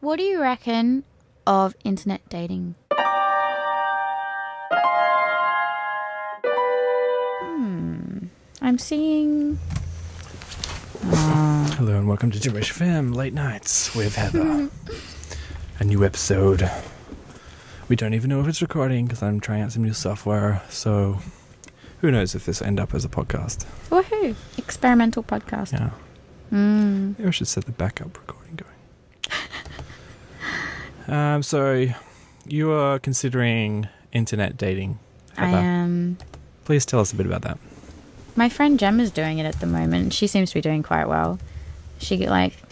What do you reckon of internet dating? I'm seeing... Hello and welcome to Gibberish FM Late Nights with Heather. A new episode. We don't even know if it's recording because I'm trying out some new software, so who knows if this will end up as a podcast. Woohoo! Experimental podcast. Yeah. Maybe I should set the backup recording going. So you are considering internet dating, Heather. I am. Please tell us a bit about that. My friend Gemma's doing it at the moment. She seems to be doing quite well. She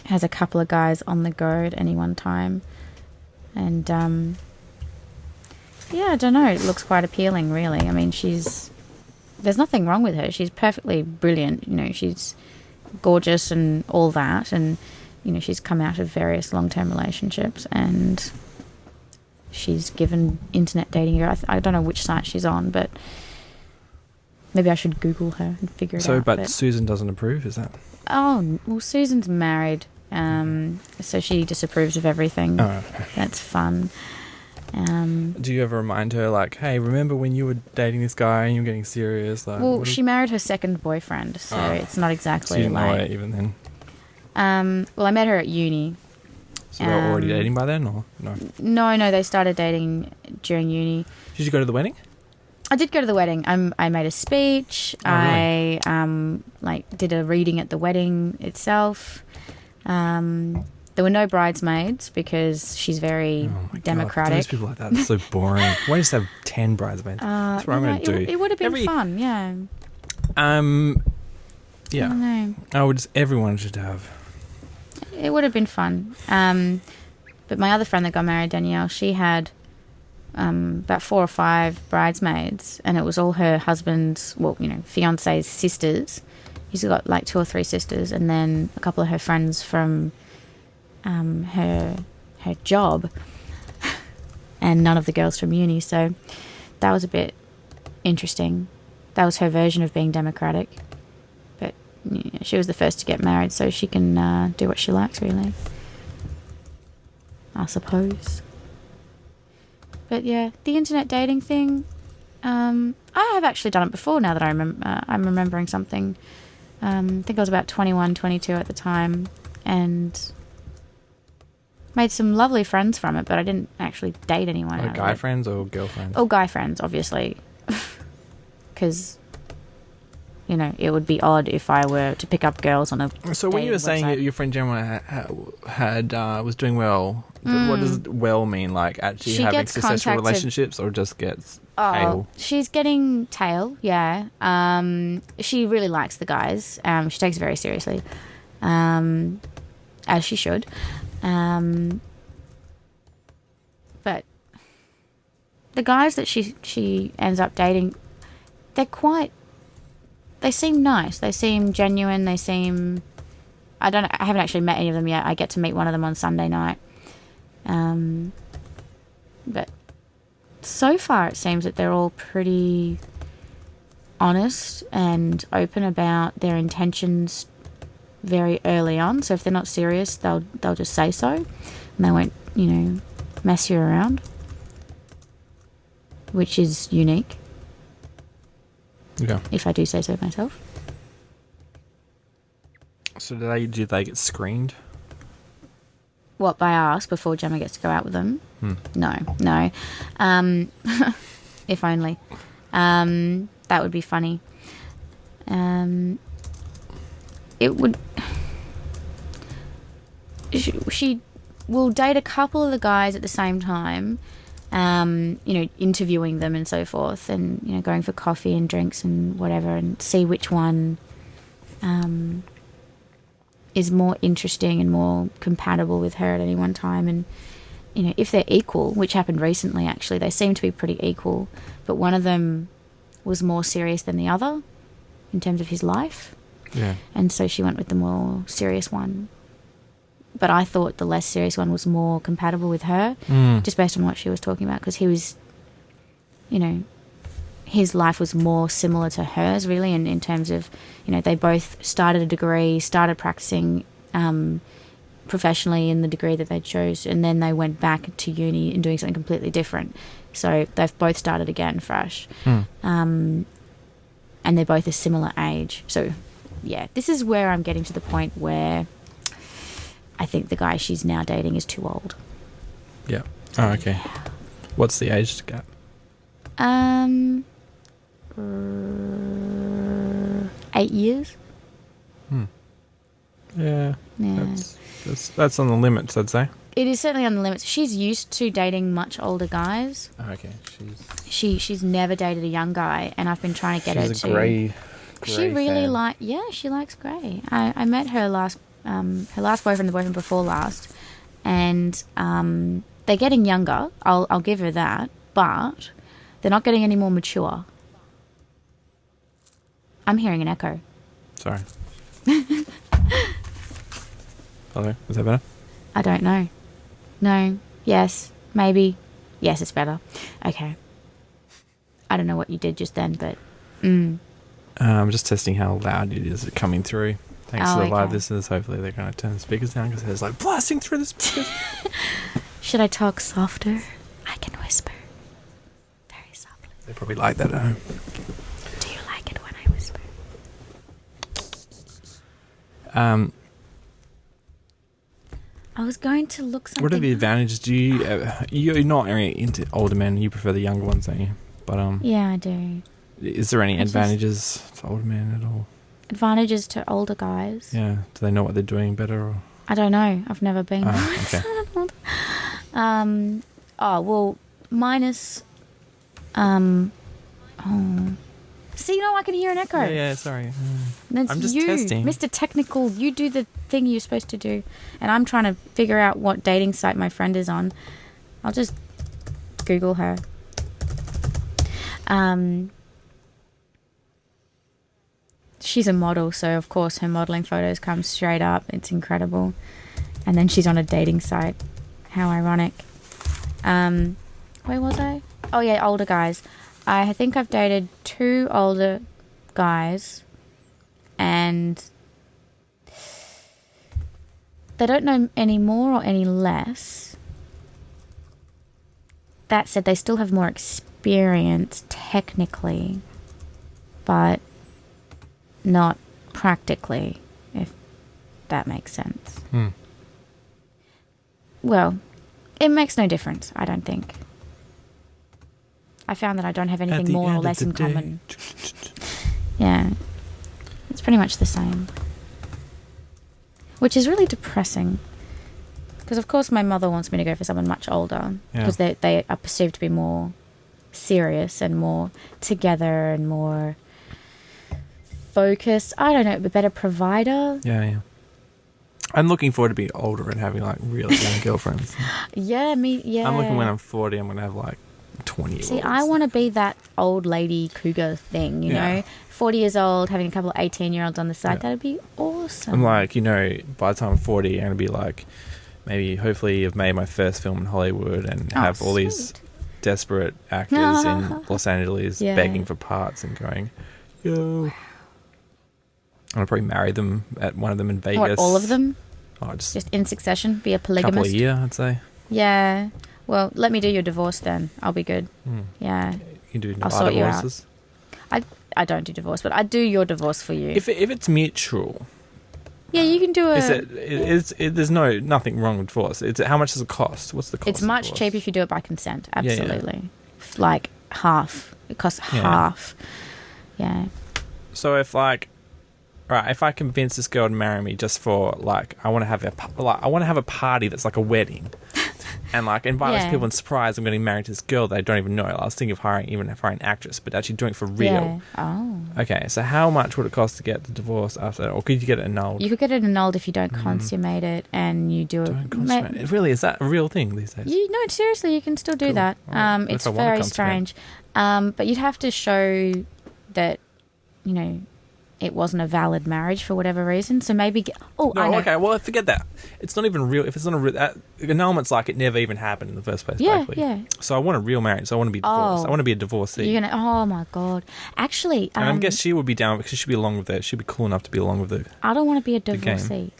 has a couple of guys on the go at any one time. And I don't know. It looks quite appealing, really. I mean, there's nothing wrong with her. She's perfectly brilliant. You know, she's gorgeous and all that. And, you know, she's come out of various long-term relationships and she's given internet dating. I don't know which site she's on, but maybe I should Google her and figure it out. But Susan doesn't approve, is that? Oh, well, Susan's married, so she disapproves of everything. Oh. That's fun. Do you ever remind her, like, hey, remember when you were dating this guy and you were getting serious? Like, well, she married her second boyfriend, so it's not exactly so you didn't know it even then? Well, I met her at uni. So they were already dating by then, or no? No, they started dating during uni. Did you go to the wedding? I did go to the wedding. I made a speech. Oh, really? I did a reading at the wedding itself. There were no bridesmaids because she's very democratic. God, those people like that are so boring. Why don't you just have 10 bridesmaids? That's what I'm going to do. It would have been fun, yeah. Yeah. I don't know. Everyone should have. It would have been fun. But my other friend that got married, Danielle, she had about 4 or 5 bridesmaids, and it was all her husband's, fiance's sisters. He's got like 2 or 3 sisters, and then a couple of her friends from her job, and none of the girls from uni. So that was a bit interesting. That was her version of being democratic. But she was the first to get married, so she can do what she likes, really, I suppose. But yeah, the internet dating thing, I have actually done it before now that I'm remembering something. I think I was about 21, 22 at the time, and made some lovely friends from it, but I didn't actually date anyone. Like guy friends or girlfriends? Oh, guy friends, obviously. Because, it would be odd if I were to pick up girls on a So when you were saying website. your friend Gemma was doing well, what does well mean? Like actually She having gets successful contacted- relationships, or just gets tail? She's getting tail, yeah. She really likes the guys. She takes it very seriously, as she should. But the guys that she ends up dating, they seem nice. They seem genuine. They seem... I haven't actually met any of them yet. I get to meet one of them on Sunday night. But so far it seems that they're all pretty honest and open about their intentions very early on. So if they're not serious, they'll just say so, and they won't, mess you around, which is unique. Yeah. If I do say so myself. So do they get screened? What, by us before Gemma gets to go out with them? No. If only. That would be funny. It would... She will date a couple of the guys at the same time, interviewing them and so forth, and, going for coffee and drinks and whatever, and see which one is more interesting and more compatible with her at any one time. And, if they're equal, which happened recently actually, they seem to be pretty equal, but one of them was more serious than the other in terms of his life. Yeah. And so she went with the more serious one. But I thought the less serious one was more compatible with her, just based on what she was talking about, because he was, his life was more similar to hers, really, in terms of, they both started a degree, started practicing professionally in the degree that they chose, and then they went back to uni and doing something completely different. So they've both started again fresh. And they're both a similar age. So, yeah, this is where I'm getting to the point where I think the guy she's now dating is too old. Yeah. Oh, okay. What's the age gap? 8 years. Yeah. That's on the limits, I'd say. It is certainly on the limits. She's used to dating much older guys. Oh, okay. She's never dated a young guy, and I've been trying to get her to. She's a grey She really she likes grey. I met her last boyfriend, the boyfriend before last, and they're getting younger. I'll give her that, but they're not getting any more mature. I'm hearing an echo. Sorry. Hello, is that better? I don't know. No. Yes. Maybe. Yes, it's better. Okay. I don't know what you did just then, but... I'm just testing how loud it is coming through. Thanks to the live listeners. Hopefully they're going to turn the speakers down because it's like blasting through the speakers. Should I talk softer? I can whisper. Very softly. They probably like that at home. Do you like it when I whisper? I was going to look something What are the advantages? Do you're not really into older men. You prefer the younger ones, don't you? But yeah, I do. Is there any advantages to older men at all? Advantages to older guys? Yeah. Do they know what they're doing better? Or? I don't know. I've never been. Okay. Minus. See, I can hear an echo. Yeah, sorry. That's I'm just you, testing. Mr. Technical. You do the thing you're supposed to do. And I'm trying to figure out what dating site my friend is on. I'll just Google her. She's a model, so of course her modeling photos come straight up. It's incredible. And then she's on a dating site. How ironic. Where was I? Oh yeah, older guys. I think I've dated 2 older guys, and they don't know any more or any less. That said, they still have more experience technically, but not practically, if that makes sense. Well, it makes no difference, I don't think. I found that I don't have anything more or less in common. Yeah. It's pretty much the same. Which is really depressing. Because, of course, my mother wants me to go for someone much older. Because they are perceived to be more serious and more together and more focused. I don't know, a better provider. Yeah. I'm looking forward to being older and having, like, really young girlfriends. Yeah. I'm looking when I'm 40, I'm going to have, like, 20-year-olds. See, I want to be that old lady cougar thing, you know? 40 years old, having a couple of 18-year-olds on the side. That'd be awesome. I'm like, by the time I'm 40, I'm going to be like, maybe, hopefully, I've made my first film in Hollywood and have all these desperate actors in Los Angeles begging for parts and going, yo. I'll probably marry them at one of them in Vegas. What, all of them? Oh, just in succession? Be a polygamist? Couple a year, I'd say. Yeah. Well, let me do your divorce then. I'll be good. Yeah. You can do I'll sort divorces. You out. I don't do divorce, but I do your divorce for you. If it's mutual. Yeah, you can do there's nothing wrong with divorce. How much does it cost? What's the cost? It's much cheaper if you do it by consent. Absolutely. Yeah. Like half. It costs half. Yeah. So if if I convince this girl to marry me just for I want to have a party that's like a wedding, and invite those people and surprise I'm getting married to this girl that I don't even know. I was thinking of hiring an actress, but actually doing it for real. Yeah. Oh. Okay, so how much would it cost to get the divorce after that, or could you get it annulled? You could get it annulled if you don't consummate it, and you do it. Really, is that a real thing these days? No, seriously, you can still do that. It's very strange, but you'd have to show that it wasn't a valid marriage for whatever reason. So maybe... I know. Okay, well, forget that. It's not even real. If it's not a real... annulment's like it never even happened in the first place, practically. Yeah. So I want a real marriage. So I want to be divorced. I want to be a divorcee. You're gonna... Oh, my God. Actually... and I guess she would be down because she'd be along with it. She'd be cool enough to be along with it. I don't want to be a divorcee.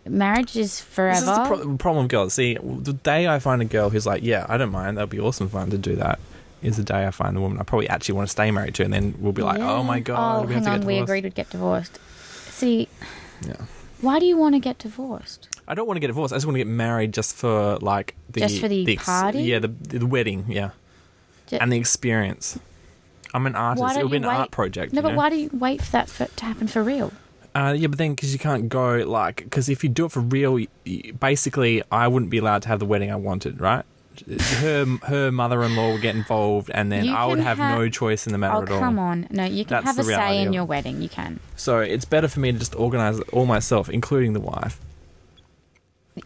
marriage is forever. This is the problem with girls. See, the day I find a girl who's like, yeah, I don't mind, that'd be awesome fun to do that, is the day I find the woman I probably actually want to stay married to, and then we'll be like, oh my God, we have to get divorced. We agreed we'd get divorced. See, yeah. Why do you want to get divorced? I don't want to get divorced. I just want to get married just for like the party? Yeah, the wedding, yeah. And the experience. I'm an artist. It'll be an art project. No, but why do you wait for that to happen for real? Yeah, but then because you can't go because if you do it for real, basically I wouldn't be allowed to have the wedding I wanted, right? Her mother-in-law will get involved, and then I would have no choice in the matter at all. Oh, come on. No, you can have a say in your wedding. You can. So it's better for me to just organise it all myself, including the wife.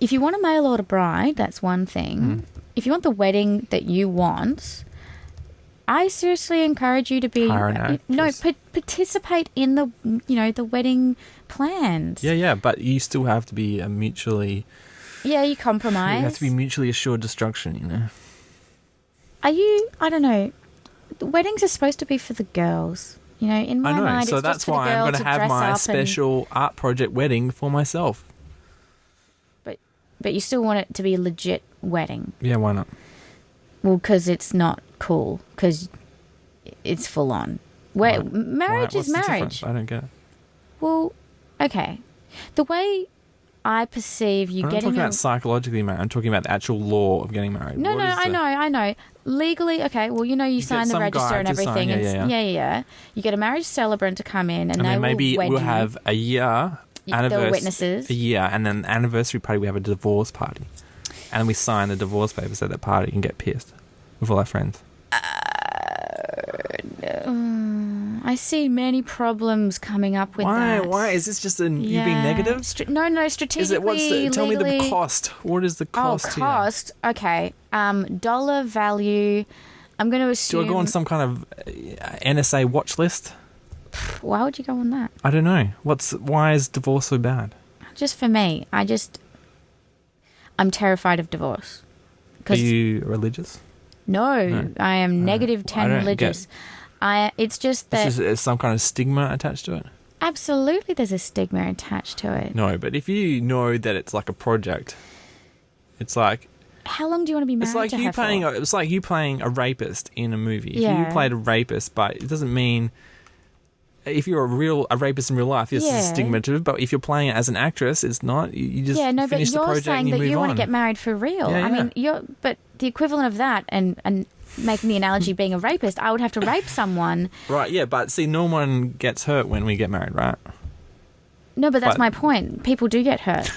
If you want a mail order bride, that's one thing. If you want the wedding that you want, I seriously encourage you to be participate in the wedding plans. Yeah, but you still have to be mutually. Yeah, you compromise. You have to be mutually assured destruction, you know. I don't know. The weddings are supposed to be for the girls. You know, in my mind, so it's that's just for why the girl I'm going to have my special art project wedding for myself. But you still want it to be a legit wedding. Yeah, why not? Well, because it's not cool. Because it's full on. Marriage is marriage. I don't get it. Well, okay. The way I perceive you I'm not talking about psychologically married. I'm talking about the actual law of getting married. No, I know. Legally, okay. Well, you sign the register and everything. Yeah. You get a marriage celebrant to come in, and they then maybe will wed we'll you. have a year. There were witnesses. A year, and then the anniversary party, we have a divorce party. And then we sign the divorce papers at that party and get pissed with all our friends. I see many problems coming up with that. Why? Is this just you being negative? No, strategically, tell me legally. the cost. What is the cost here? Cost? Okay. Dollar value, I'm going to assume... Do I go on some kind of NSA watch list? Why would you go on that? I don't know. Why is divorce so bad? Just for me. I'm terrified of divorce. Are you religious? No, I am negative 10 religious. It's just that... Is some kind of stigma attached to it? Absolutely there's a stigma attached to it. No, but if you know that it's like a project, it's like... How long do you want to be married to her for? It's like you playing a rapist in a movie. If you played a rapist, but it doesn't mean... If you're a rapist in real life, this is stigmative. But if you're playing it as an actress, it's not. You just finish the project and you move on. But you're saying that you want to get married for real. Yeah. I mean, but the equivalent of that, and making the analogy being a rapist, I would have to rape someone. Right. Yeah. But see, no one gets hurt when we get married, right? No, but that's my point. People do get hurt.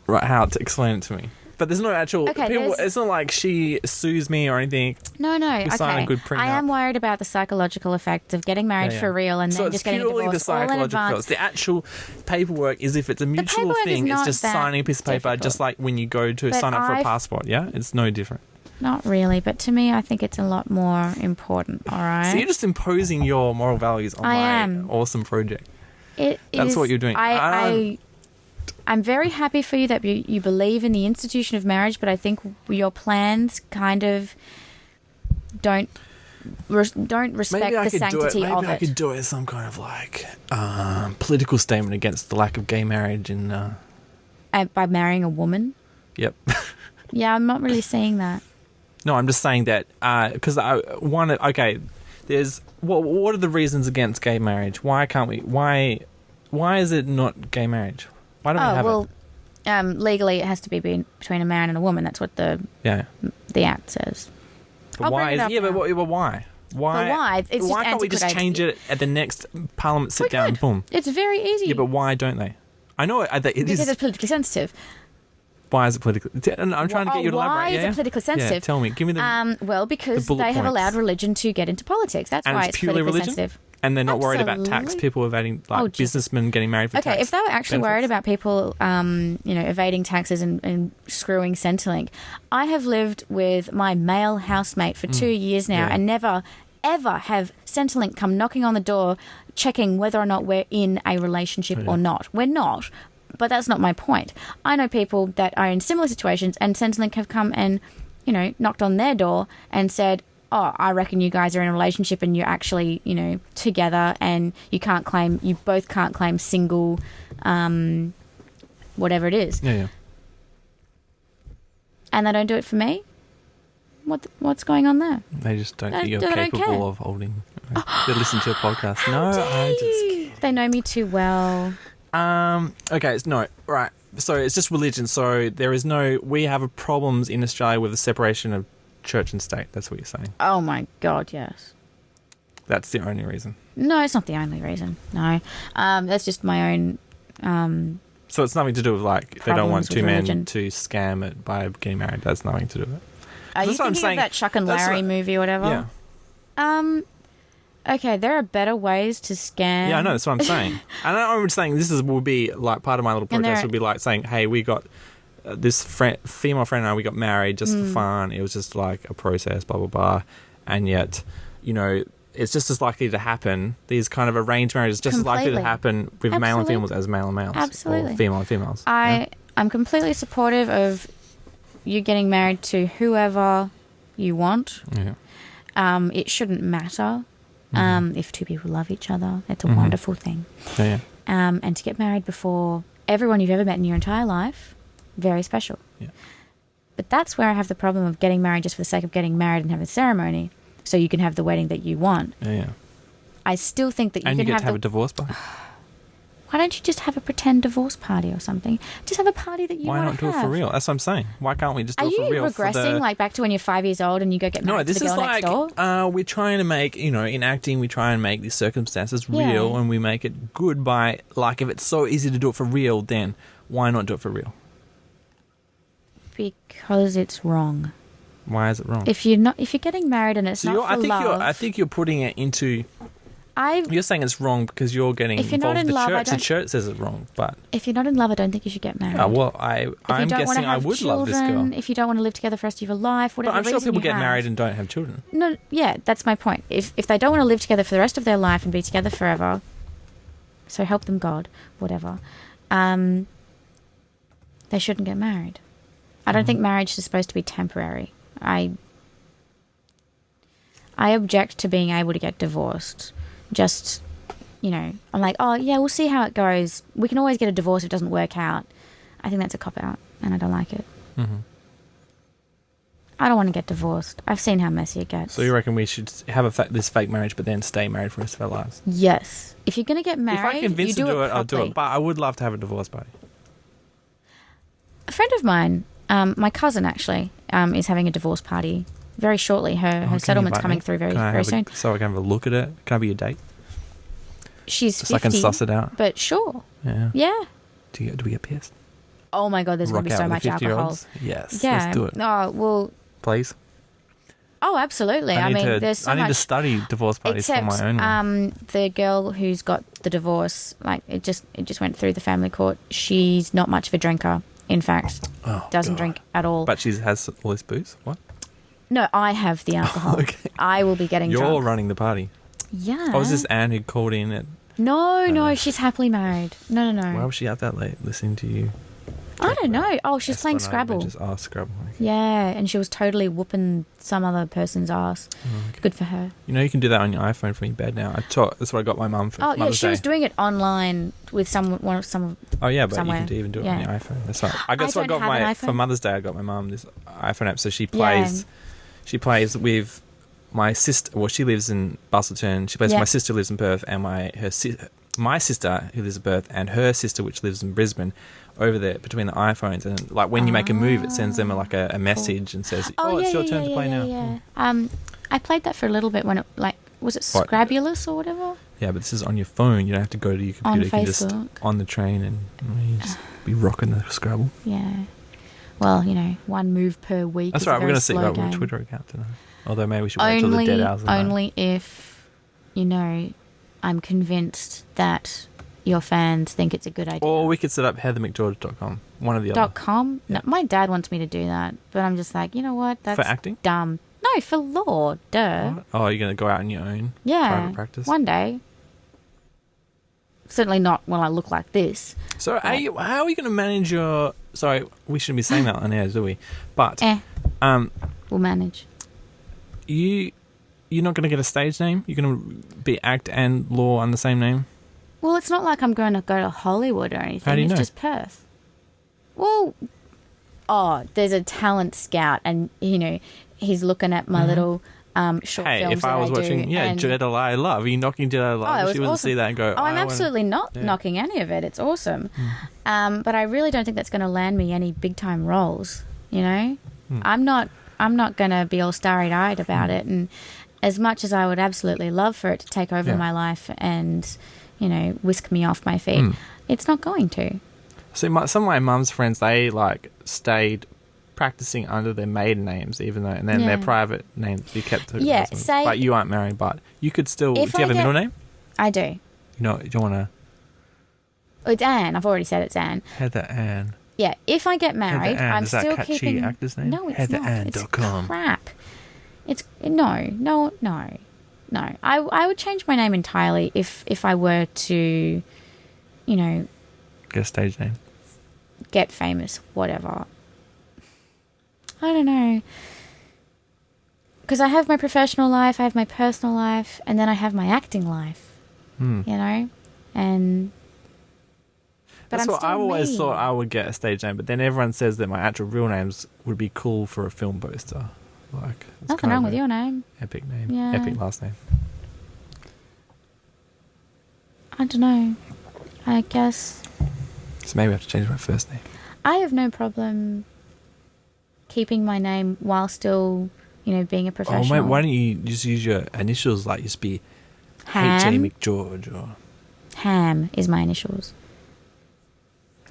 Right. How to explain it to me? But there's no actual... it's not like she sues me or anything. No. We sign a good prenup. I am worried about the psychological effects of getting married for real and then just getting divorced. So it's purely the psychological effects. The actual paperwork is if it's a mutual thing, it's just signing a piece of paper, just like when you go to sign up for a passport, yeah? It's no different. Not really, but to me, I think it's a lot more important, all right? So you're just imposing your moral values on my awesome project. That's what you're doing. I'm very happy for you that you believe in the institution of marriage, but I think your plans kind of don't respect the sanctity of it. Maybe I could do it as some kind of like political statement against the lack of gay marriage in... by marrying a woman? Yep. Yeah, I'm not really seeing that. No, I'm just saying that because there's... What are the reasons against gay marriage? Why can't we... Why is it not gay marriage? Why don't we have it? Legally, it has to be between a man and a woman. That's what the Act says. But why? But why? Why? Why can't we just change it at the next Parliament sit down? Boom. It's very easy. Yeah, but why don't they? I know it is. Because it's politically sensitive. Why is it politically? I'm trying to get you to elaborate. Why is it politically sensitive? Yeah, tell me. Give me the. Because they have allowed religion to get into politics. That's why it's politically sensitive. And they're not worried about tax people evading, businessmen getting married for tax. Okay, if they were actually worried about people, evading taxes and screwing Centrelink, I have lived with my male housemate for 2 years now and never, ever have Centrelink come knocking on the door checking whether or not we're in a relationship or not. We're not, but that's not my point. I know people that are in similar situations and Centrelink have come and, knocked on their door and said, oh, I reckon you guys are in a relationship and you're actually, together and you both can't claim single whatever it is. Yeah. And they don't do it for me? What's going on there? They just don't think you're They don't capable care. of holding. They listen to your podcast. No, I just. They know me too well. Okay. No. Right. So it's just religion. So there is no. We have problems in Australia with the separation of church and state. That's what you're saying. Oh my God, yes. That's the only reason. No, it's not the only reason. No. That's just my own. So it's nothing to do with like they don't want Problems two with men religion. to scam it by getting married. That's nothing to do with it. Are you That's what I'm thinking saying. of that Chuck and That's Larry what- movie or whatever? Yeah. Okay, there are better ways to scam. Yeah, I know. That's what I'm saying. And I'm saying this will be like part of my little And podcast there- would be like saying, hey, we got this female friend and I, we got married just for fun. It was just like a process, blah, blah, blah. And yet, you know, it's just as likely to happen. These kind of arranged marriages just as likely to Completely. happen with male and Absolutely. females as male and males. Absolutely. Or female and females. Yeah? I'm completely supportive of you getting married to whoever you want. Yeah. It shouldn't matter if two people love each other. It's a Mhm. wonderful thing. Yeah. And to get married before everyone you've ever met in your entire life, very special. Yeah. But that's where I have the problem of getting married just for the sake of getting married and having a ceremony so you can have the wedding that you want. Yeah. I still think that you And can you get have to have a divorce party. Why don't you just have a pretend divorce party or something? Just have a party that you Why want not to do it for real? That's what I'm saying. Why can't we just do Are it for you real? regressing like back to when you're 5 years old and you go get married No, to this the is girl like next door? we're trying to make, you know, in acting, we try and make these circumstances Yeah. real, and we make it good by like if it's so easy to do it for real, then why not do it for real? Because it's wrong. Why is it wrong? If you're getting married and it's So not for love, I think you're putting it into. You're saying it's wrong because you're getting If you're not involved with in the love, I church. The don't- church says it's wrong, but if you're not in love, I don't think you should get married. well, If you I'm don't want guessing to I have would love this children, girl. if you don't want to live together for the rest of your life, But whatever I'm sure reason people you get have. married and don't have children. No, yeah, that's my point. If they don't want to live together for the rest of their life and be together forever, so help them God, whatever. They shouldn't get married. I don't think marriage is supposed to be temporary. I object to being able to get divorced. Just, you know, I'm like, oh yeah, we'll see how it goes. We can always get a divorce if it doesn't work out. I think that's a cop out, and I don't like it. Mm-hmm. I don't want to get divorced. I've seen how messy it gets. So you reckon we should have this fake marriage, but then stay married for the rest of our lives? Yes. If you're going to get married, If I convince you them do to do it, I'll do properly. it. But I would love to have a divorce party. A friend of mine, my cousin actually, is having a divorce party very shortly. Her Can you settlement's invite coming me? through very Can I very have soon. so I can have a look at it. Can I be your date? She's Just so I 50, can suss it out. but sure. Yeah. Yeah. Do we get pissed? Oh my God, there's going Rock to be so out much with the alcohol. 50-year-olds? Yes. Yeah. Let's do it. Oh, well, Please. oh, absolutely. I mean, there's so I need much. to study divorce parties Except, for my own one. the girl who's got the divorce, like it just went through the family court. She's not much of a drinker. In fact, doesn't God. drink at all. But she has all this booze? What? No, I have the alcohol. Okay. I will be getting You're drunk. running the party. Yeah. Oh, is this Anne who called in at... No, she's happily married. No. Why was she out that late listening to you? I don't know. Oh, she's playing Scrabble. Scrabble. Okay. Yeah, and she was totally whooping some other person's ass. Okay. Good for her. You know you can do that on your iPhone from your bed now. That's what I got my mum for Oh, yeah, Mother's she was Day. doing it online with some. Oh yeah, but somewhere. you can even do it Yeah. on your iPhone. That's right. I don't got have an my iPhone. for Mother's Day. I got my mum this iPhone app, so she plays. She plays with my sister. Well, she lives in Bustleton. She plays with my sister who lives in Perth, and my sister who lives in Perth, and her sister which lives in Brisbane. Over there between the iPhones, and like when you make a move, it sends them like a message and says, it's your turn to play now. Yeah. I played that for a little bit when it was it What? Scrabulous or whatever? Yeah, but this is on your phone. You don't have to go to your computer. On You can just Facebook. on the train and you just be rocking the Scrabble. Yeah. Well, one move per week. That's is right. A We're very going to see slow about game. our Twitter account tonight. Although maybe we should wait till the dead hours of the night. Only if I'm convinced that your fans think it's a good idea. Or we could set up heathermcgeorge.com. One of the other. .com? Yeah. No, my dad wants me to do that, but I'm just like, you know what? That's For acting? dumb. No, for law. Duh. What? Oh, you're going to go out on your own? Yeah. Private practice? One day. Certainly not when I look like this. So how are you going to manage your... Sorry, we shouldn't be saying that on air, do we? But We'll manage. you're not going to get a stage name? You're going to be act and law on the same name? Well, it's not like I'm going to go to Hollywood or anything. How do you It's know? just Perth. Well, there's a talent scout, and he's looking at my little short Hey, films if I was that watching, do, and Jedi Love, are you knocking Jedi Love? it was She wouldn't awesome. see that and go, I'm absolutely not knocking any of it. It's awesome. But I really don't think that's going to land me any big time roles. I'm not going to be all starry-eyed about it. And as much as I would absolutely love for it to take over my life and, whisk me off my feet, it's not going to. See, some of my mum's friends, they stayed practicing under their maiden names, even though, and then their private names you kept. But you aren't married, but you could still. Do you have a middle name? I do. You don't want to. It's Anne. I've already said it's Anne. Heather Ann. Yeah, if I get married, Heather Ann. I'm Is that still catchy keeping. Actor's name? No, it's not. HeatherAnn.com. It's crap. It's no. I would change my name entirely if I were to, Get a stage name. get famous, whatever. I don't know. Because I have my professional life, I have my personal life, and then I have my acting life. And but That's I'm what still I always me. thought I would get a stage name, but then everyone says that my actual real names would be cool for a film poster. It's Nothing kind wrong of with your name. Epic name. Yeah. Epic last name. I don't know. I guess So maybe I have to change my first name. I have no problem keeping my name while still, being a professional. Oh, mate, why don't you just use your initials, just be Ham. H.A. McGeorge or Ham is my initials.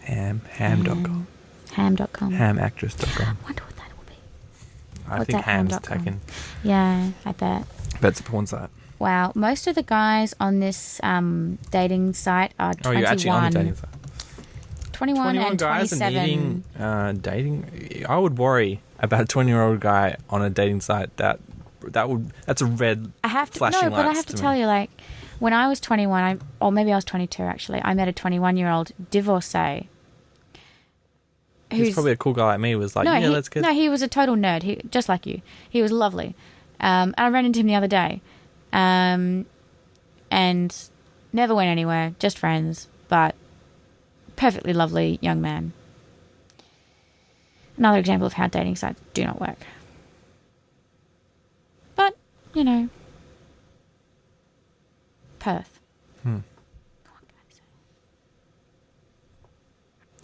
ham.com. Ham.com. Hamactress.com. I wonder what that will be. I What's think that ham's ham.com? taken. Yeah, I bet. But it's a porn site. Wow, most of the guys on this dating site are 21. Oh, you're actually on the dating site. 21 and guys 27. and dating. I would worry about a 20-year-old guy on a dating site. That's a red I have to flashing but I lights have to to tell me. you, when I was 21, or maybe I was 22 actually, I met a 21-year-old divorcee. He's probably a cool guy like me. Was like, let's get. No, he was a total nerd. He just like you. He was lovely. And I ran into him the other day, and never went anywhere. Just friends, but perfectly lovely young man. Another example of how dating sites do not work. But Perth.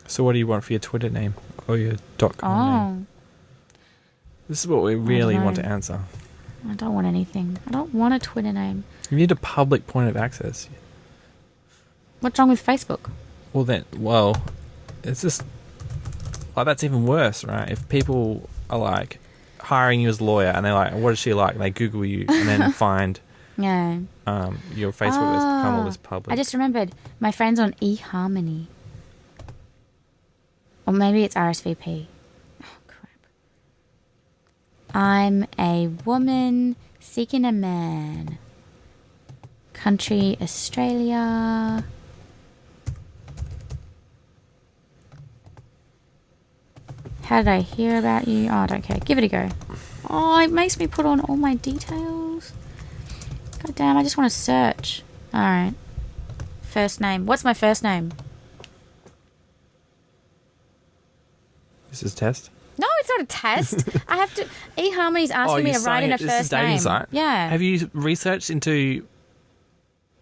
So what do you want for your Twitter name or your .com name? This is what we really want to answer. I don't want anything. I don't want a Twitter name. You need a public point of access. What's wrong with Facebook? It's just that's even worse, right? If people are hiring you as a lawyer and they're like, what is she like? And they Google you and then find Yeah. your Facebook has become all this public. I just remembered my friend's on eHarmony. Or maybe it's RSVP. Oh, crap. I'm a woman seeking a man. Country, Australia. How did I hear about you? Oh, I don't care. Give it a go. Oh, it makes me put on all my details. God damn, I just want to search. Alright. First name. What's my first name? This is test. No, it's not a test. I have to. eHarmony's asking me to write in a this first is dating name. site. Yeah. Have you researched into?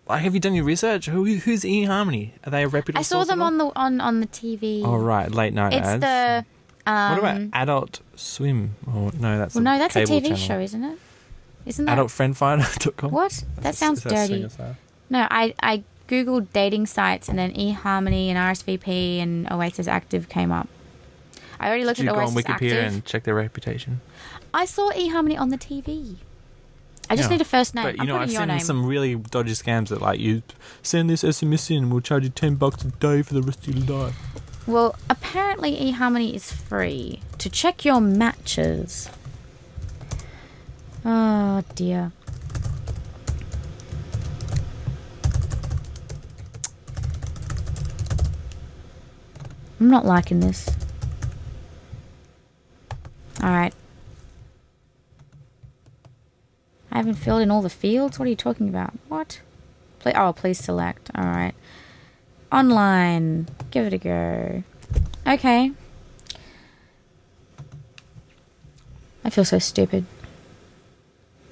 Have you done your research? Who's eHarmony? Are they a reputable? I saw source them at all? on the TV. Oh right, late night It's ads. the. What about Adult Swim? Oh no, that's Well, no, that's a cable TV channel. show, isn't it? Isn't that AdultFriendfinder.com. what? That sounds dirty. No, I googled dating sites and then eHarmony and RSVP and Oasis Active came up. I already looked Did at you go on Oasis Wikipedia Active. and check their reputation? I saw eHarmony on the TV. I just need a first name. But I'm I've putting your seen name. some really dodgy scams that you send this SMS in and we'll charge you $10 a day for the rest of your life. Well, apparently eHarmony is free to check your matches. Oh dear. I'm not liking this. Alright. I haven't filled in all the fields? What are you talking about? What? Please select. All right. Online. Give it a go. Okay. I feel so stupid.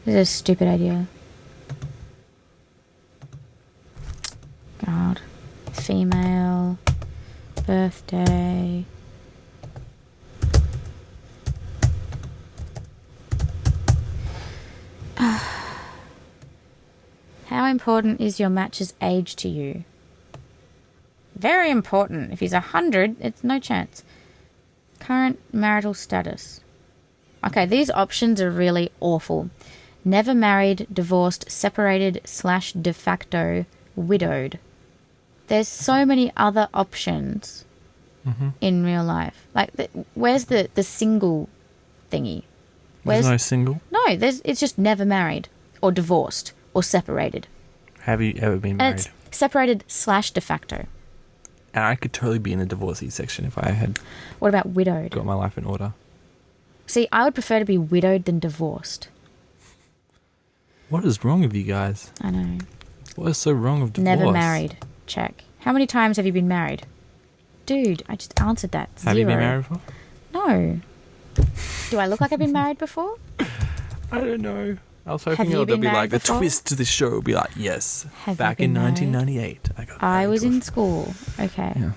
This is a stupid idea. God. Female. Birthday. How important is your match's age to you? Very important. If he's 100, it's no chance. Current marital status. Okay, these options are really awful. Never married, divorced, separated / de facto, widowed. There's so many other options in real life. Like, where's the single thingy? There's no single? No, it's just never married or divorced or separated. Have you ever been married? And it's separated / de facto. And I could totally be in the divorcee section if I had... What about widowed? Got my life in order. See, I would prefer to be widowed than divorced. What is wrong with you guys? I know. What is so wrong with divorce? Never married. Check. How many times have you been married? Dude, I just answered that. 0. Have you been married before? No. Do I look like I've been married before? I don't know. I was hoping Have you there'll been be like married the before? twist to the show would be like, yes, Have back you in been married? 1998. I got I married was to a- in school. Okay. Yeah.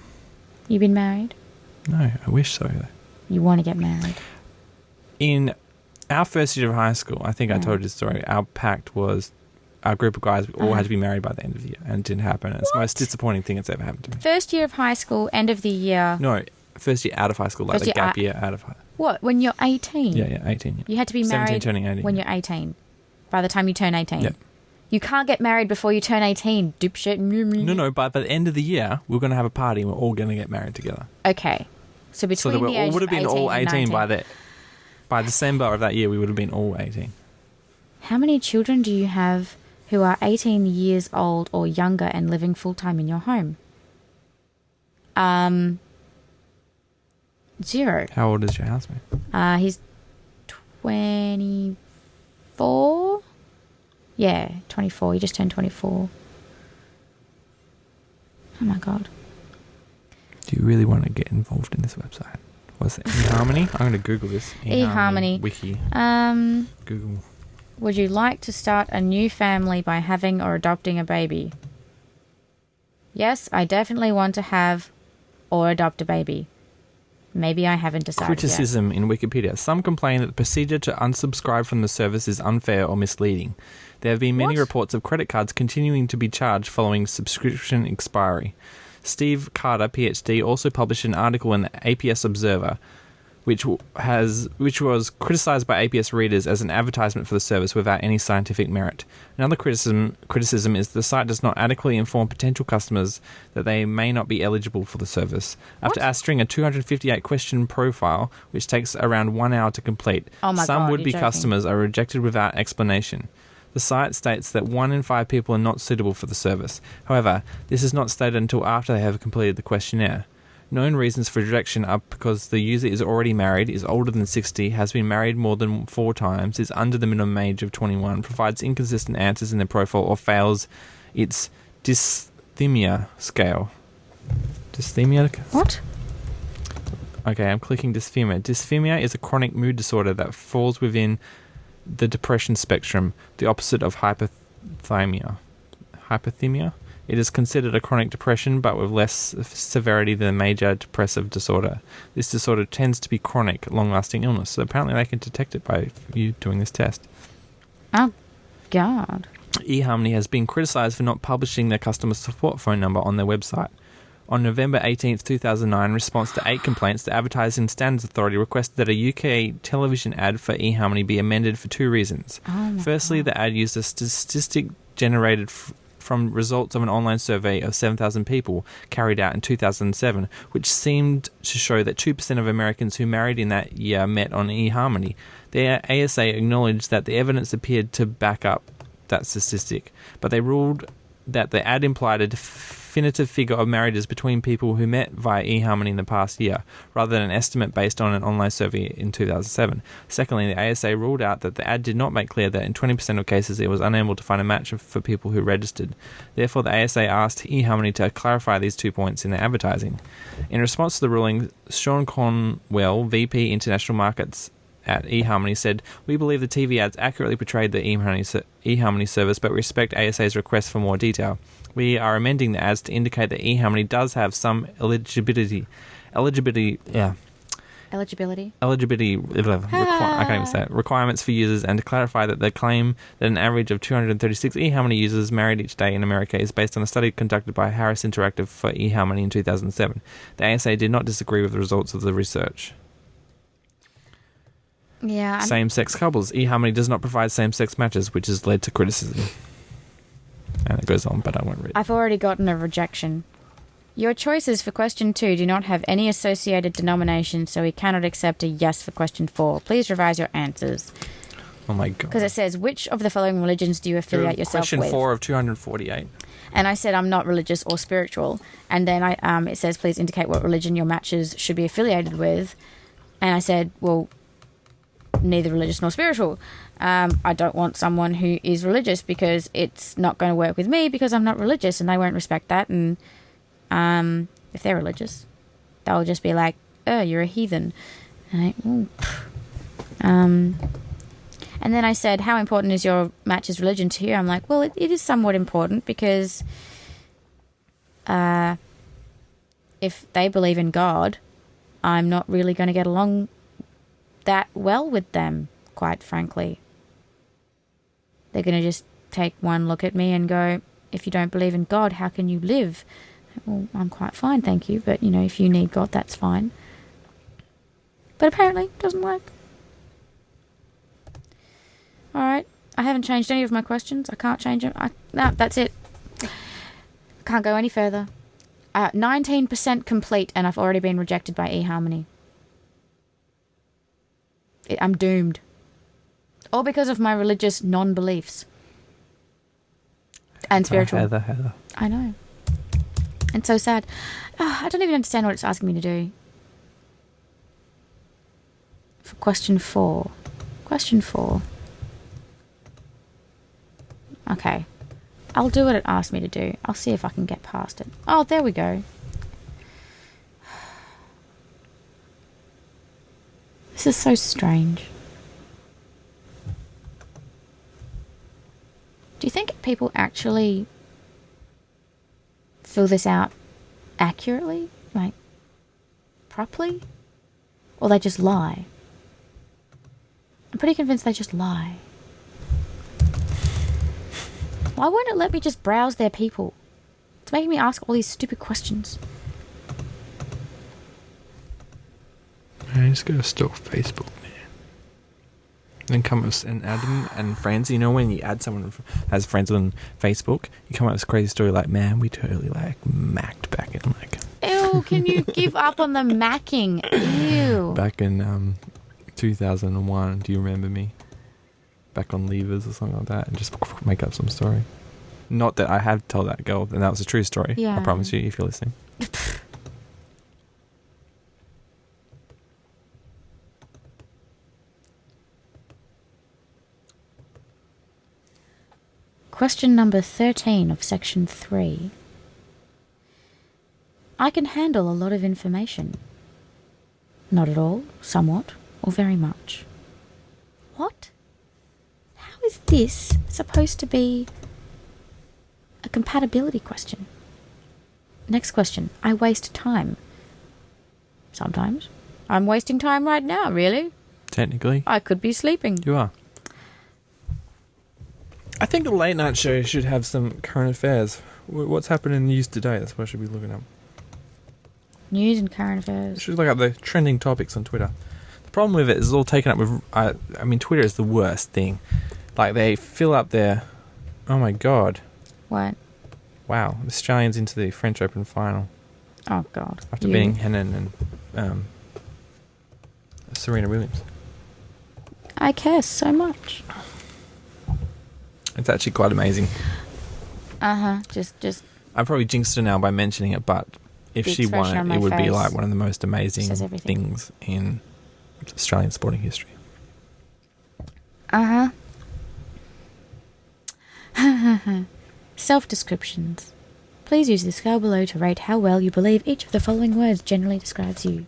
You been married? No, I wish so. Though. You want to get married? In our first year of high school, I think I told you the story, our pact was our group of guys all had to be married by the end of the year, and it didn't happen. It's the most disappointing thing that's ever happened to me. First year of high school, end of the year. No, first year out of high school, like First the year gap year out of high What, when you're 18? Yeah, 18. Yeah. You had to be 17 married turning 18. when you're 18. By the time you turn 18. Yep. You can't get married before you turn 18, dipshit. No, but by the end of the year, we're going to have a party and we're all going to get married together. Okay. So between So that the we age all would have of been all 18 and by December of that year, we would have been all 18. How many children do you have who are 18 years old or younger and living full-time in your home? 0. How old is your housemate? He's 24? Yeah, 24. He just turned 24. Oh my God. Do you really want to get involved in this website? What's it? eHarmony? I'm going to Google this. eHarmony. Wiki. Google. Would you like to start a new family by having or adopting a baby? Yes, I definitely want to have or adopt a baby. Maybe I haven't decided Criticism in Wikipedia. Some complain that the procedure to unsubscribe from the service is unfair or misleading. There have been many reports of credit cards continuing to be charged following subscription expiry. Steve Carter, PhD, also published an article in the APS Observer, which was criticised by APS readers as an advertisement for the service without any scientific merit. Another criticism is the site does not adequately inform potential customers that they may not be eligible for the service. After answering a 258-question profile, which takes around 1 hour to complete, some would-be customers are rejected without explanation. The site states that 1 in 5 people are not suitable for the service. However, this is not stated until after they have completed the questionnaire. Known reasons for rejection are because the user is already married, is older than 60, has been married more than 4 times, is under the minimum age of 21, provides inconsistent answers in their profile, or fails its dysthymia scale. Dysthymia? What? Okay, I'm clicking dysthymia. Dysthymia is a chronic mood disorder that falls within the depression spectrum, the opposite of hypothymia. Hypothymia? It is considered a chronic depression, but with less severity than a major depressive disorder. This disorder tends to be chronic, long-lasting illness. So apparently they can detect it by you doing this test. Oh, God. eHarmony has been criticised for not publishing their customer support phone number on their website. On November 18th, 2009, in response to 8 complaints, the Advertising Standards Authority requested that a UK television ad for eHarmony be amended for 2 reasons. Firstly, the ad used a statistic generated from results of an online survey of 7,000 people carried out in 2007, which seemed to show that 2% of Americans who married in that year met on eHarmony. The ASA acknowledged that the evidence appeared to back up that statistic, but they ruled that the ad implied a definitive figure of marriages between people who met via eHarmony in the past year, rather than an estimate based on an online survey in 2007. Secondly, the ASA ruled out that the ad did not make clear that in 20% of cases it was unable to find a match for people who registered. Therefore, the ASA asked eHarmony to clarify these 2 points in their advertising. In response to the ruling, Sean Conwell, VP International Markets at eHarmony, said, "We believe the TV ads accurately portrayed the eHarmony service, but respect ASA's request for more detail. We are amending the ads to indicate that eHarmony does have some eligibility, I can't even say it, requirements for users, and to clarify that the claim that an average of 236 eHarmony users married each day in America is based on a study conducted by Harris Interactive for eHarmony in 2007. The ASA did not disagree with the results of the research." Yeah. Same-sex couples. eHarmony does not provide same-sex matches, which has led to criticism. And it goes on, but I won't read it. I've already gotten a rejection. Your choices for question 2 do not have any associated denomination, so we cannot accept a yes for question 4. Please revise your answers. Oh my God. Because it says, which of the following religions do you affiliate yourself with? Question 4 of 248. And I said I'm not religious or spiritual. And then it says, please indicate what religion your matches should be affiliated with. And I said, well, neither religious nor spiritual. I don't want someone who is religious because it's not going to work with me because I'm not religious and they won't respect that. And if they're religious, they'll just be like, oh, you're a heathen. And then I said, how important is your match's religion to you? I'm like, well, it is somewhat important because if they believe in God, I'm not really going to get along that well with them, quite frankly. They're going to just take one look at me and go, if you don't believe in God, how can you live? Well, I'm quite fine, thank you, but, if you need God, that's fine. But apparently, it doesn't work. Alright, I haven't changed any of my questions. I can't change them. No, that's it. Can't go any further. 19% complete, and I've already been rejected by eHarmony. I'm doomed. All because of my religious non-beliefs. And spiritual. Heather. I know. It's so sad. I don't even understand what it's asking me to do. For question 4. Question 4. Okay. I'll do what it asked me to do. I'll see if I can get past it. Oh, there we go. This is so strange. Do you think people actually fill this out accurately? Like, properly? Or they just lie? I'm pretty convinced they just lie. Why won't it let me just browse their people? It's making me ask all these stupid questions. I just gotta stalk Facebook, man. Then come up and add them and friends. You know when you add someone as friends on Facebook, you come up with this crazy story like, man, we totally macked back in Ew, can you give up on the macking? Ew. back in 2001. Do you remember me? Back on Levers or something like that, and just make up some story. Not that I have told that girl, and that was a true story. Yeah. I promise you, if you're listening. Question number 13 of section 3. I can handle a lot of information. Not at all, somewhat, or very much. What? How is this supposed to be a compatibility question? Next question. I waste time. Sometimes. I'm wasting time right now, really. Technically. I could be sleeping. You are. I think a late night show should have some current affairs. What's happening in the news today? That's what I should be looking up. News and current affairs. I should look up the trending topics on Twitter. The problem with it is it's all taken up with... I mean, Twitter is the worst thing. Like, they fill up their... Oh, my God. What? Wow. Australians into the French Open final. Oh, God. After beating Henin and Serena Williams. I care so much. It's actually quite amazing. Just I probably jinxed her now by mentioning it, but if The she won expression on it, my it would be face like one of the most amazing says everything. things in Australian sporting history. Self-descriptions. Please use the scale below to rate how well you believe each of the following words generally describes you.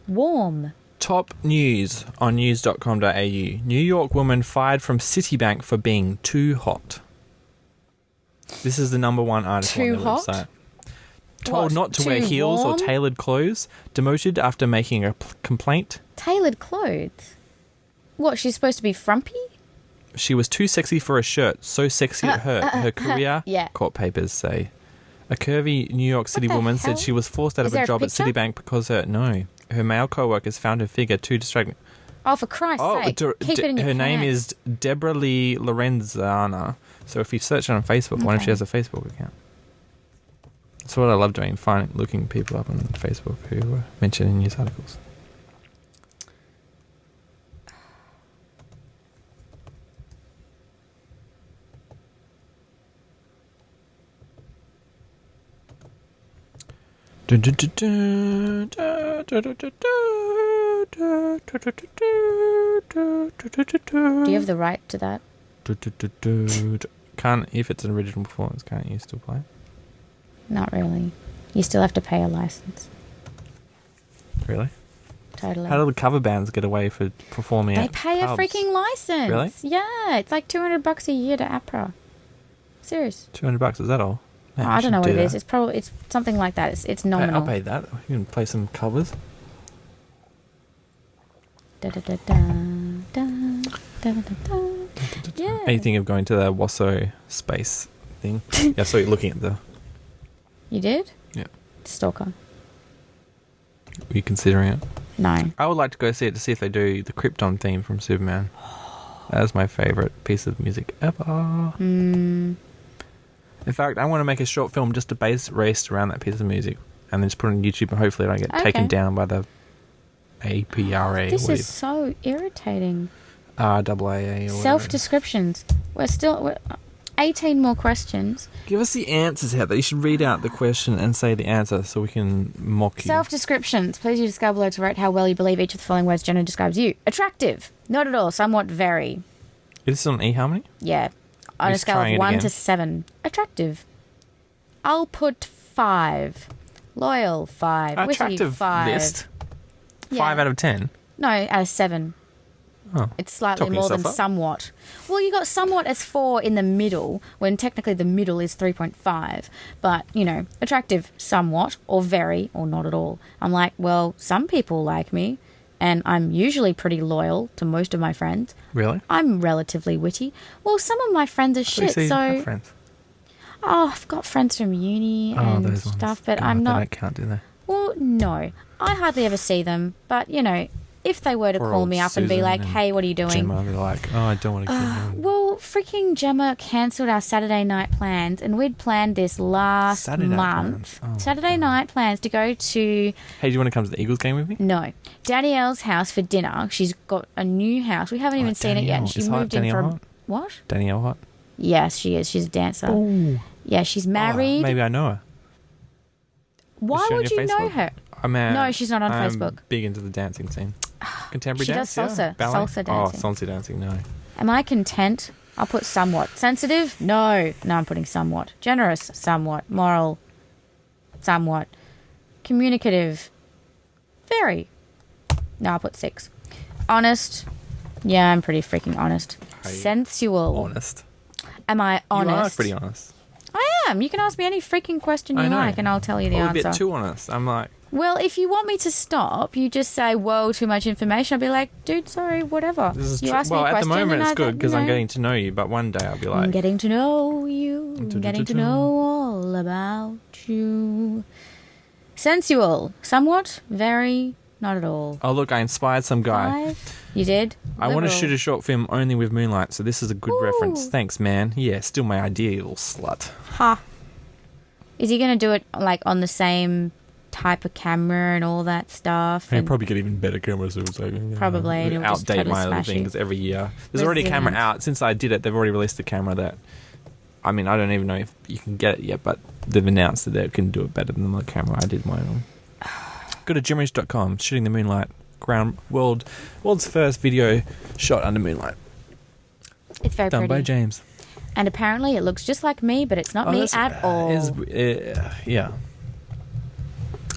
Warm. Top news on news.com.au. New York woman fired from Citibank for being too hot. This is the number one article Too on the hot? website. Told What, not to wear too heels warm? or tailored clothes. Demoted after making a complaint. Tailored clothes. What, she's supposed to be frumpy? She was too sexy for a shirt. So sexy it hurt. Her career, Yeah. court papers say. A curvy New York City the woman hell? said she was forced out Is of a there a job at picture? Citibank because her male co-workers found her figure too distracting. Oh, for Christ's sake. Keep it in your her name pants. is Deborah Lee Lorenzana. So if you search her on Facebook, wonder if she has a Facebook account. That's what I love doing, looking people up on Facebook who were mentioned in news articles. Do you have the right to that? Can't, if it's an original performance, can't you still play? Not really. You still have to pay a license. Really? Totally. How do the cover bands get away for performing They at pay pubs? a freaking license. Really? Yeah, it's like $200 a year to APRA. Serious. $200, is that all? Man, I don't know what should it do is. that. It's something like that. It's Hey, nominal. I'll pay that. You can play some covers. Da, da, da, da, da, da, da, da. Yeah. Anything of going to the Wasso space thing? Yeah, I saw you looking at the... You did? Yeah. Stalker. Were you considering it? No. I would like to go see it to see if they do the Krypton theme from Superman. That is my favourite piece of music ever. In fact, I want to make a short film just to base raced around that piece of music and then just put it on YouTube and hopefully I don't get taken down by the APRA. This is so irritating. RAAA or whatever. Self-descriptions. We're 18 more questions. Give us the answers, Heather. You should read out the question and say the answer so we can mock you. Self-descriptions. Please use the scale below to rate how well you believe each of the following words generally describes you. Attractive. Not at all. Somewhat very. Is this on eHarmony? Yeah. On a Just scale trying of it 1 again. to 7. Attractive. I'll put 5. Loyal, 5. Witty, Attractive 5. list. Yeah. 5 out of 10. No, out of 7. Oh. It's slightly Talking more than yourself up. somewhat. Well, you got somewhat as 4 in the middle, when technically the middle is 3.5. But, you know, attractive somewhat, or very, or not at all. I'm like, well, some people like me, and I'm usually pretty loyal to most of my friends. Really? I'm relatively witty. Well, some of my friends are shit, So you so... have friends. Oh, I've got friends from uni Oh, and those ones. stuff, but Oh, I'm They not... don't count, do they? Well, no. I hardly ever see them, but, you know, if they were to Poor call old me up and be Susan like, and hey, what are you doing? Gemma, they're like, oh, I don't want to keep going. Well, freaking Gemma cancelled our Saturday night plans, and we'd planned this last Saturday night month. plans? Oh, Saturday night plans to go to, Hey, do you want to come to the Eagles game with me? no, Danielle's house for dinner. She's got a new house. We haven't even seen it yet. And Danielle. she Is hot moved in Danielle from... hot? What? Danielle Hot? Yes, she is. She's a dancer. Ooh. Yeah, she's married. Oh, maybe I know her. Why Is she on would your you know Facebook? her? No, she's not on I'm Facebook. big into the dancing scene. Contemporary She dance? does yeah. salsa. Ballet? Salsa dancing. Oh, salsa dancing, no. Am I content? I'll put somewhat. Sensitive? No. No, I'm putting somewhat. Generous? Somewhat. Moral? Somewhat. Communicative? Very. No, I'll put 6. Honest? Yeah, I'm pretty freaking honest. Are you Sensual? Honest. Am I honest? You are pretty honest. I am. You can ask me any freaking question you I know. like and I'll tell you the Probably answer. a bit too honest. I'm like, Well, if you want me to stop, you just say, whoa, too much information. I'll be like, dude, sorry, whatever. this is You true. ask me Well, a at the question moment and it's I good don't, because you I'm know. getting to know you, but one day I'll be I'm like, getting to know you. I'm getting to know all about you. Sensual. Somewhat. Very. Not at all. oh, look, I inspired some guy. 5. You did? I want to Liberal. shoot a short film only with moonlight, so this is a good Ooh. reference. Thanks, man. Yeah, still my idea, you little slut. Ha. Is he going to do it like on the same type of camera and all that stuff? I'd And probably get even better cameras. So it's like, Probably, and it'll just outdate totally my little smash you. things every year. There's already a camera Resilient. out. Since I did it, they've already released a camera that I mean, I don't even know if you can get it yet, but they've announced that they can do it better than the camera I did mine on. Go to gemridge.com, shooting the moonlight, world's first video shot under moonlight. It's very done pretty. by James. And apparently it looks just like me, but it's not me at all. Yeah.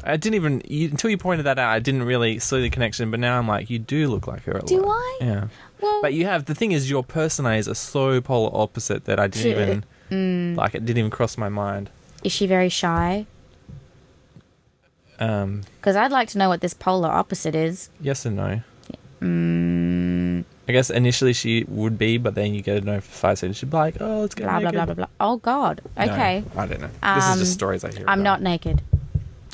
I didn't even... until you pointed that out, I didn't really see the connection, but now I'm like, you do look like her a lot. Do I? Yeah. Well, but you have... The thing is, your personalities are so polar opposite that I didn't even... Like, it didn't even cross my mind. Is she very shy? Because I'd like to know what this polar opposite is. Yes and no. I guess initially she would be, but then you get to know for 5 seconds. She'd be like, oh, let's get blah, naked. blah, blah, blah, blah. Oh, God. Okay. No, I don't know. This is just stories I hear I'm about. not naked.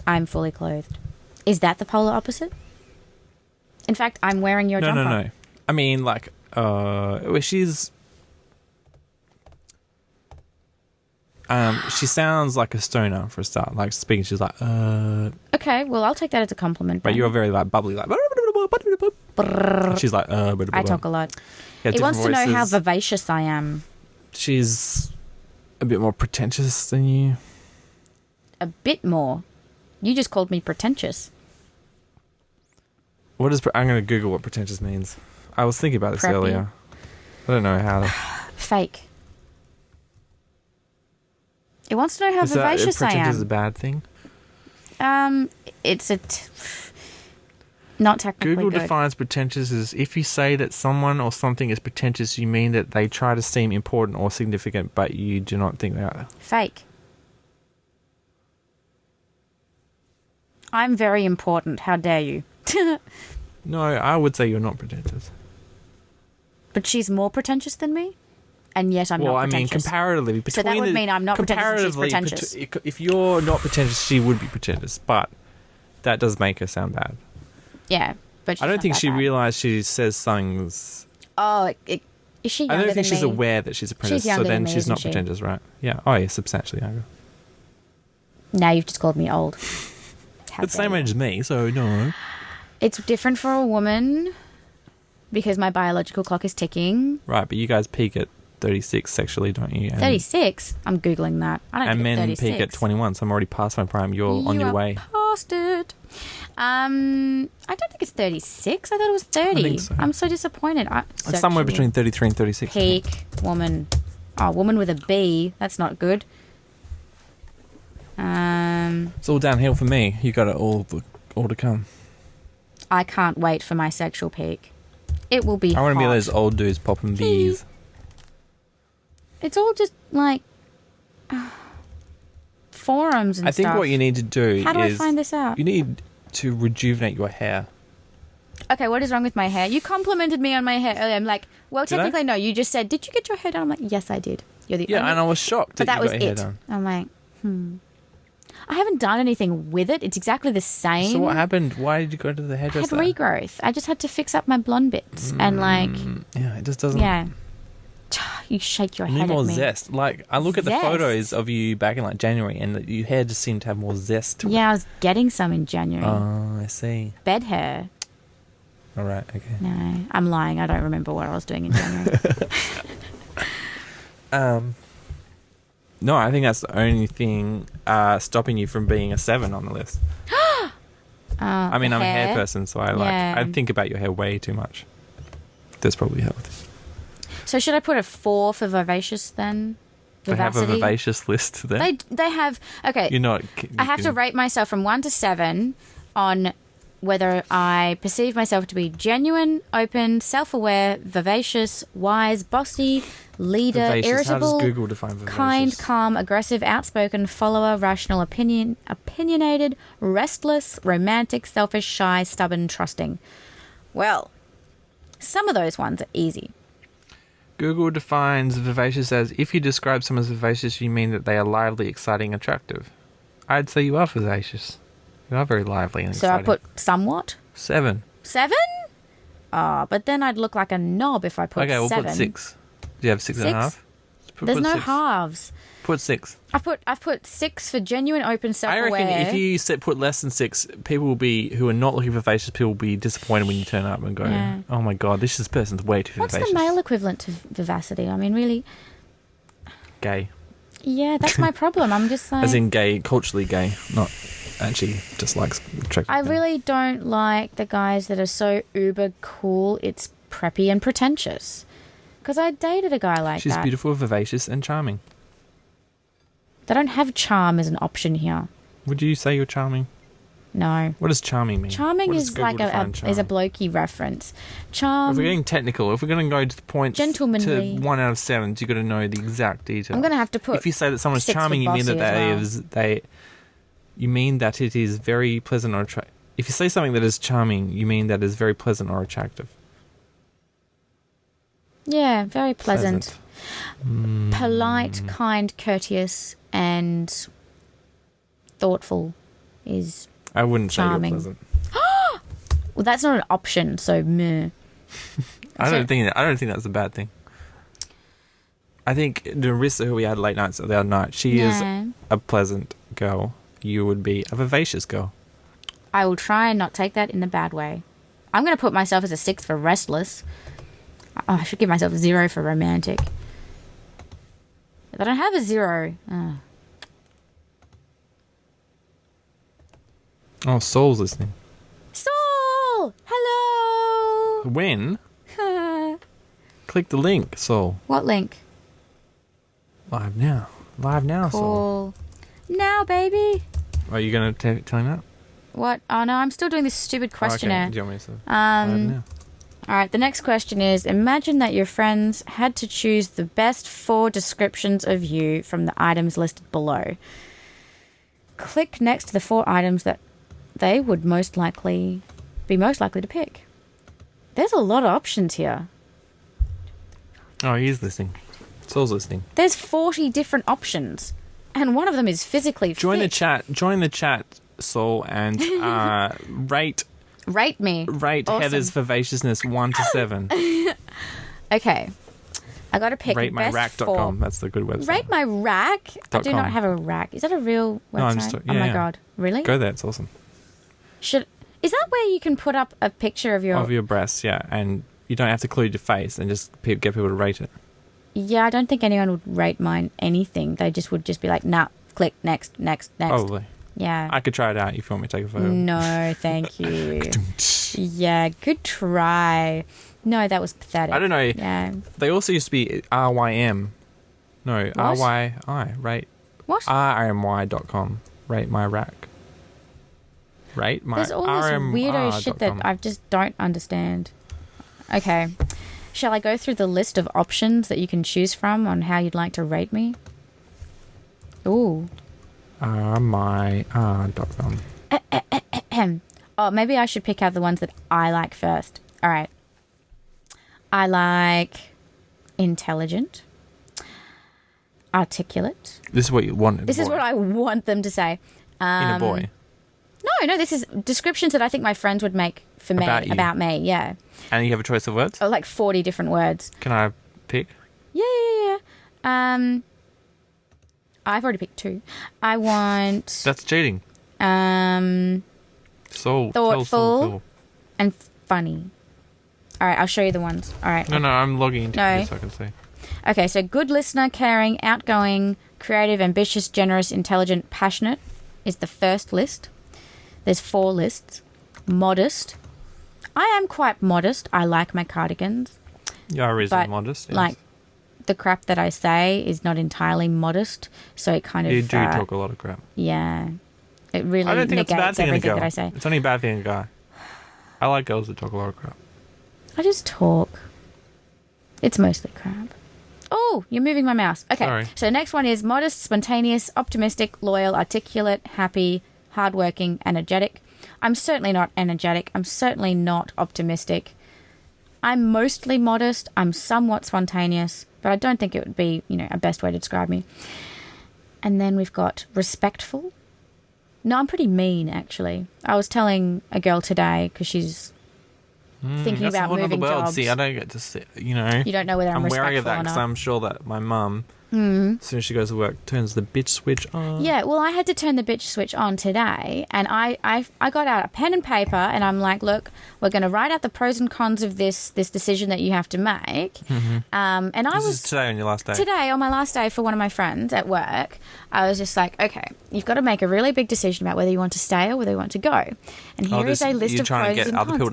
I'm fully clothed. Is that the polar opposite? In fact, I'm wearing your jumper. No. I mean, like, she's... she sounds like a stoner for a start. Like, speaking, she's like, Okay, well, I'll take that as a compliment. But then. you're very, like, bubbly, like... She's like, I talk a lot. He He wants to know how vivacious I am. She's a bit more pretentious than you. A bit more. You just called me pretentious. What is... I'm going to Google what pretentious means. I was thinking about this Preppy. earlier. I don't know how to... Fake. It wants to know how Is that vivacious I pretentious is a am. bad thing? It's not technically Google good. defines pretentious as if you say that someone or something is pretentious, you mean that they try to seem important or significant, but you do not think they are. Fake. I'm very important. How dare you? No, I would say you're not pretentious. But she's more pretentious than me? And yet I'm not Well, I mean, pretentious. comparatively... So that would mean I'm not pretentious and she's pretentious. If you're not pretentious, she would be pretentious, but that does make her sound bad. Yeah, but she's I don't not think that she bad. realised she says things... Oh, is she younger I don't think than she's me? aware that she's a apprentice, so younger than then me, she's isn't not she? pretentious, right? Yeah. Oh, yeah, substantially younger. Now you've just called me old. How It's the dare same you. age as me, so no. It's different for a woman because my biological clock is ticking. Right, but you guys peak at 36 sexually, don't you? And, 36? I'm Googling that. I don't and think men 36. peak at 21, so I'm already past my prime. You're on your are way. Past it. I don't think it's 36. I thought it was 30. I think so. I'm so disappointed. It's somewhere between 33 and 36. Peak woman. Oh, woman with a B. That's not good. It's all downhill for me. You got it all to come. I can't wait for my sexual peak. It will be I want to be hot. those old dudes popping bees. It's all just like forums and I think stuff. what you need to do How do I is find this out? you need to rejuvenate your hair. Okay, what is wrong with my hair? You complimented me on my hair earlier. I'm like, well, Did I? technically, no. You just said, did you get your hair done? I'm like, yes, I did. You're the Yeah, only... and I was shocked But that you was got your hair it. done. I'm like, I haven't done anything with it. It's exactly the same. So what happened? Why did you go to the I had hairdresser? regrowth. I just had to fix up my blonde bits. And like, Yeah, it just doesn't... yeah. You shake your You need head more at me. zest. Like, I look at the Zest? photos of you back in like January, and your hair just seemed to have more zest to it. Yeah, I was getting some in January. Oh, I see. Bed hair. All right, okay. No, I'm lying. I don't remember what I was doing in January. No, I think that's the only thing stopping you from being a 7 on the list. I mean, I'm a hair person, so I think about your hair way too much. That's probably healthy. So should I put a 4 for vivacious then? They have a Vivacity? vivacious list there. They have... Okay, You're not... I have to rate myself from 1 to 7 on whether I perceive myself to be genuine, open, self-aware, vivacious, wise, bossy, leader, Vivacious. irritable, How does Google define vivacious? kind, calm, aggressive, outspoken, follower, rational, opinionated, restless, romantic, selfish, shy, stubborn, trusting. Well, some of those ones are easy. Google defines vivacious as if you describe someone as vivacious, you mean that they are lively, exciting, attractive. I'd say you are vivacious. You are very lively and So exciting. I put somewhat. 7. 7? Oh, but then I'd look like a knob if I put Okay, we'll 7. put 6. Do you have 6 and a 6? half? There's put no 6. halves. Put 6. I've put 6 for genuine, open, I self-aware. reckon if you put less than 6, people will be, who are not looking for vivacious, people will be disappointed when you turn up and go, Yeah. oh my god, this person's way too What's vivacious. the male equivalent to vivacity? I mean, really, Gay. Yeah, that's my problem. I'm just like... As in gay, culturally gay, not actually just likes attractive I men. really don't like the guys that are so uber cool, it's preppy and pretentious. Because I dated a guy like that. She's beautiful, vivacious, and charming. They don't have charm as an option here. Would you say you're charming? No. What does charming mean? Charming What does is Google like define charm? is a blokey reference. Charm... If we're getting technical, if we're going to go to the points Gentlemanly. to 1 out of 7, you've got to know the exact detail. I'm going to have to put... If you say that someone's 6 for charming, you mean that bossy as well. you mean that it is very pleasant or attractive. If you say something that is charming, you mean that it is very pleasant or attractive. Yeah, very pleasant. Polite, kind, courteous, and thoughtful is... I wouldn't charming. say you're pleasant. Well, that's not an option, so meh. I don't think that's a bad thing. I think Narissa, who we had late nights the other night, she is a pleasant girl. You would be a vivacious girl. I will try and not take that in the bad way. I'm going to put myself as a 6 for restless. Oh, I should give myself a 0 for romantic. If I don't have a 0. Oh, Saul's listening. Saul! Hello! When? Click the link, Saul. What link? Live now. Live now, Saul. Cool. Now, baby. Are you going to tell him that? What? Oh, no, I'm still doing this stupid questionnaire. Okay. Do you want me to? Live now. All right, the next question is, imagine that your friends had to choose the best 4 descriptions of you from the items listed below. Click next to the 4 items that they would be most likely to pick. There's a lot of options here. Oh, he's listening. Saul's listening. There's 40 different options, and one of them is physically Join fit. the chat, Saul, and rate me. Rate Awesome. Heather's vivaciousness 1 to 7. Okay. I got to pick RateMyRack.com. That's the good website. Rate My Rack? I do not have a rack. Is that a real website? No, I'm just... oh my God. Really? Go there. It's awesome. Is that where you can put up a picture of your... Of your breasts, yeah. And you don't have to include your face and just get people to rate it. Yeah, I don't think anyone would rate mine anything. They would just be like, nah, click next. Probably. Yeah. I could try it out if you want me to take a photo. No, thank you. Yeah, good try. No, that was pathetic. I don't know. Yeah. They also used to be RYM. No, What? RYI. Rate. What? RMY.com. Rate my rack. Rate my There's all this weirdo shit that I just don't understand. Okay. Shall I go through the list of options that you can choose from on how you'd like to rate me? Ooh. RMY.com. Oh, maybe I should pick out the ones that I like first. All right. I like intelligent, articulate. This is what you want in a boy. This is what I want them to say. In a boy. No, this is descriptions that I think my friends would make for me, about me, yeah. And you have a choice of words? Oh, like 40 different words. Can I pick? Yeah. I've already picked 2. I want... That's cheating. Soul. Thoughtful and funny. All right, I'll show you the ones. All right. No, I'm logging into No. this so I can see. Okay, so good listener, caring, outgoing, creative, ambitious, generous, intelligent, passionate is the first list. There's 4 lists. Modest. I am quite modest. I like my cardigans. You are reasonably But, modest. Yes. like, the crap that I say is not entirely modest, so it kind of... You do talk a lot of crap. Yeah. It really I don't think it's a bad negates thing in a everything girl. that I say. It's only a bad thing in a guy. I like girls that talk a lot of crap. I just talk. It's mostly crap. Oh, you're moving my mouse. Okay. Sorry. So next one is modest, spontaneous, optimistic, loyal, articulate, happy, hardworking, energetic. I'm certainly not energetic. I'm certainly not optimistic. I'm mostly modest. I'm somewhat spontaneous, but I don't think it would be, a best way to describe me. And then we've got respectful. No, I'm pretty mean, actually. I was telling a girl today because she's thinking that's about a whole moving other world. jobs. See, I don't get to see, You don't know whether I'm wary respectful of that or because not. I'm sure that my mum As soon as she goes to work, turns the bitch switch on. Yeah, well, I had to turn the bitch switch on today, and I got out a pen and paper, and I'm like, look, we're going to write out the pros and cons of this decision that you have to make. Mm-hmm. And this is today on your last day? Today, on my last day for one of my friends at work, I was just like, okay, you've got to make a really big decision about whether you want to stay or whether you want to go. And here is a list of pros and cons. You're trying to get other people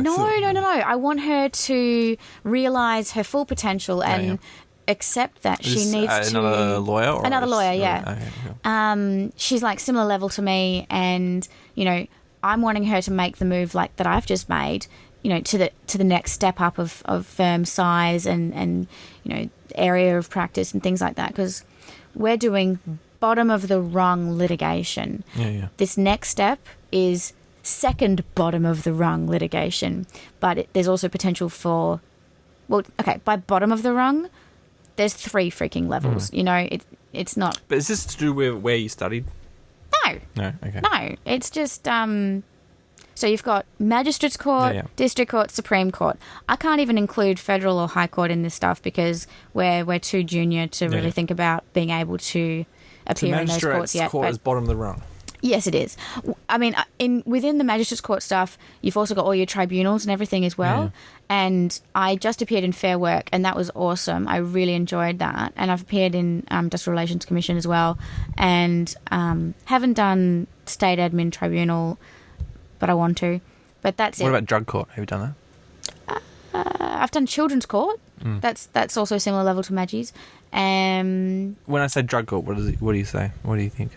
No. I want her to realise her full potential and accept that she needs to... Another lawyer? Or another lawyer, yeah. Okay, cool. She's like similar level to me, and, you know, I'm wanting her to make the move like that I've just made, you know, to the next step up of firm size and, you know, area of practice and things like that, because we're doing bottom of the rung litigation. Yeah. This next step is second bottom of the rung litigation, but there's also potential for... Well, okay, by bottom of the rung... There's 3 freaking levels. You know, it's not... But is this to do with where you studied? No. No, okay. No, it's just... So you've got Magistrates Court, District Court, Supreme Court. I can't even include Federal or High Court in this stuff because we're too junior to really think about being able to appear in those courts yet. Magistrates Court is bottom of the rung. Yes, it is. I mean, within the Magistrates Court stuff, you've also got all your tribunals and everything as well. Yeah. And I just appeared in Fair Work, and that was awesome. I really enjoyed that. And I've appeared in Industrial Relations Commission as well. And haven't done State Admin Tribunal, but I want to. But that's it. What about Drug Court? Have you done that? I've done Children's Court. That's also similar level to Maggies. When I say Drug Court, what do you say? What do you think?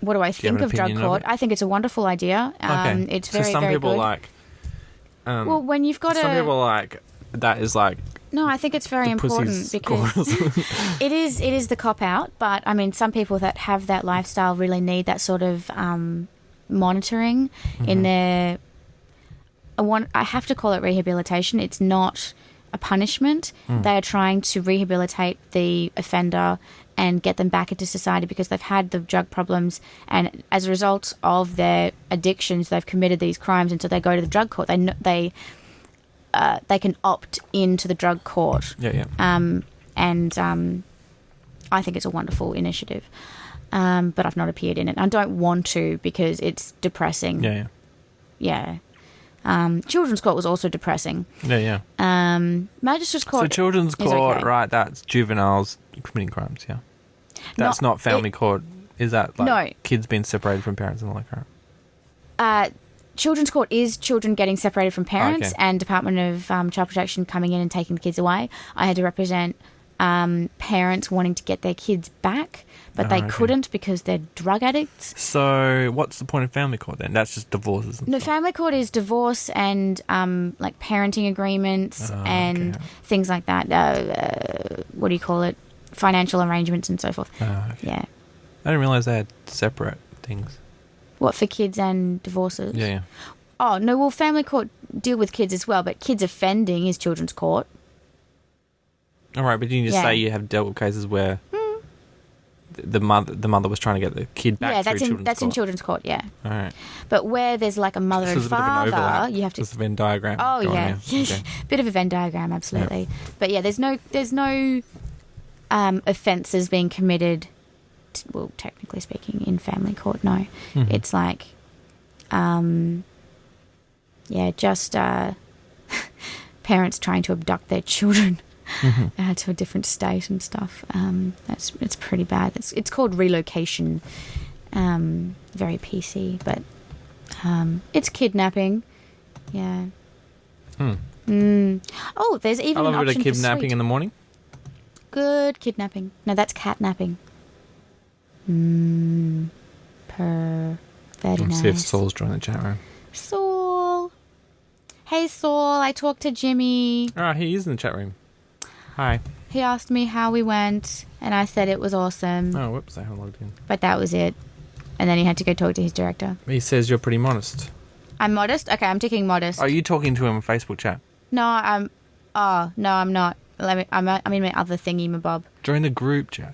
What do I think of Drug Court? I think it's a wonderful idea. Okay. It's very, some very people good. like... well, when you've got some people like... That is like... No, I think it's very important because it is the cop-out, but, I mean, some people that have that lifestyle really need that sort of monitoring in their... I have to call it rehabilitation. It's not a punishment. They are trying to rehabilitate the offender and get them back into society because they've had the drug problems, and as a result of their addictions, they've committed these crimes, and so they go to the drug court. They can opt into the drug court. I think it's a wonderful initiative, but I've not appeared in it. I don't want to because it's depressing. Children's Court was also depressing. Magistrates Court. So Children's Court, okay. Right? That's juveniles committing crimes. Yeah, that's not family court. Is that like kids being separated from parents and all that? Children's Court is children getting separated from parents, and Department of Child Protection coming in and taking the kids away. I had to represent parents wanting to get their kids back, but they couldn't because they're drug addicts. So what's the point of family court then? That's just divorces and stuff. Family court is divorce and like parenting agreements and things like that. What do you call it? Financial arrangements and so forth. Yeah. I didn't realise they had separate things. What, for kids and divorces? Yeah. Oh, no, well, family court deal with kids as well, but kids offending is children's court. All right, but you just say you have dealt with cases where the mother was trying to get the kid back through children's court. That's in children's court, yeah. All right. But where there's like a mother and father, you have to... There's a Venn diagram. Oh, yeah. Okay. Bit of a Venn diagram, absolutely. Yep. But yeah, there's no offences being committed, well, technically speaking, in family court, no. Mm-hmm. It's like, just parents trying to abduct their children to a different state and stuff. It's pretty bad. It's called relocation. Very PC, but it's kidnapping. Yeah. Oh, there's even an option for I love a bit of kidnapping in the morning. Good kidnapping. No, that's catnapping. Very nice. See if Saul's joined the chat room. Saul. Hey, Saul. I talked to Jimmy. Oh, he is in the chat room. Hi. He asked me how we went, and I said it was awesome. Oh, whoops. I haven't logged in. But that was it. And then he had to go talk to his director. He says you're pretty modest. I'm modest? Okay, I'm ticking modest. Are you talking to him on Facebook chat? No, I'm not. I'm in my other thingy, my bob. Join the group chat.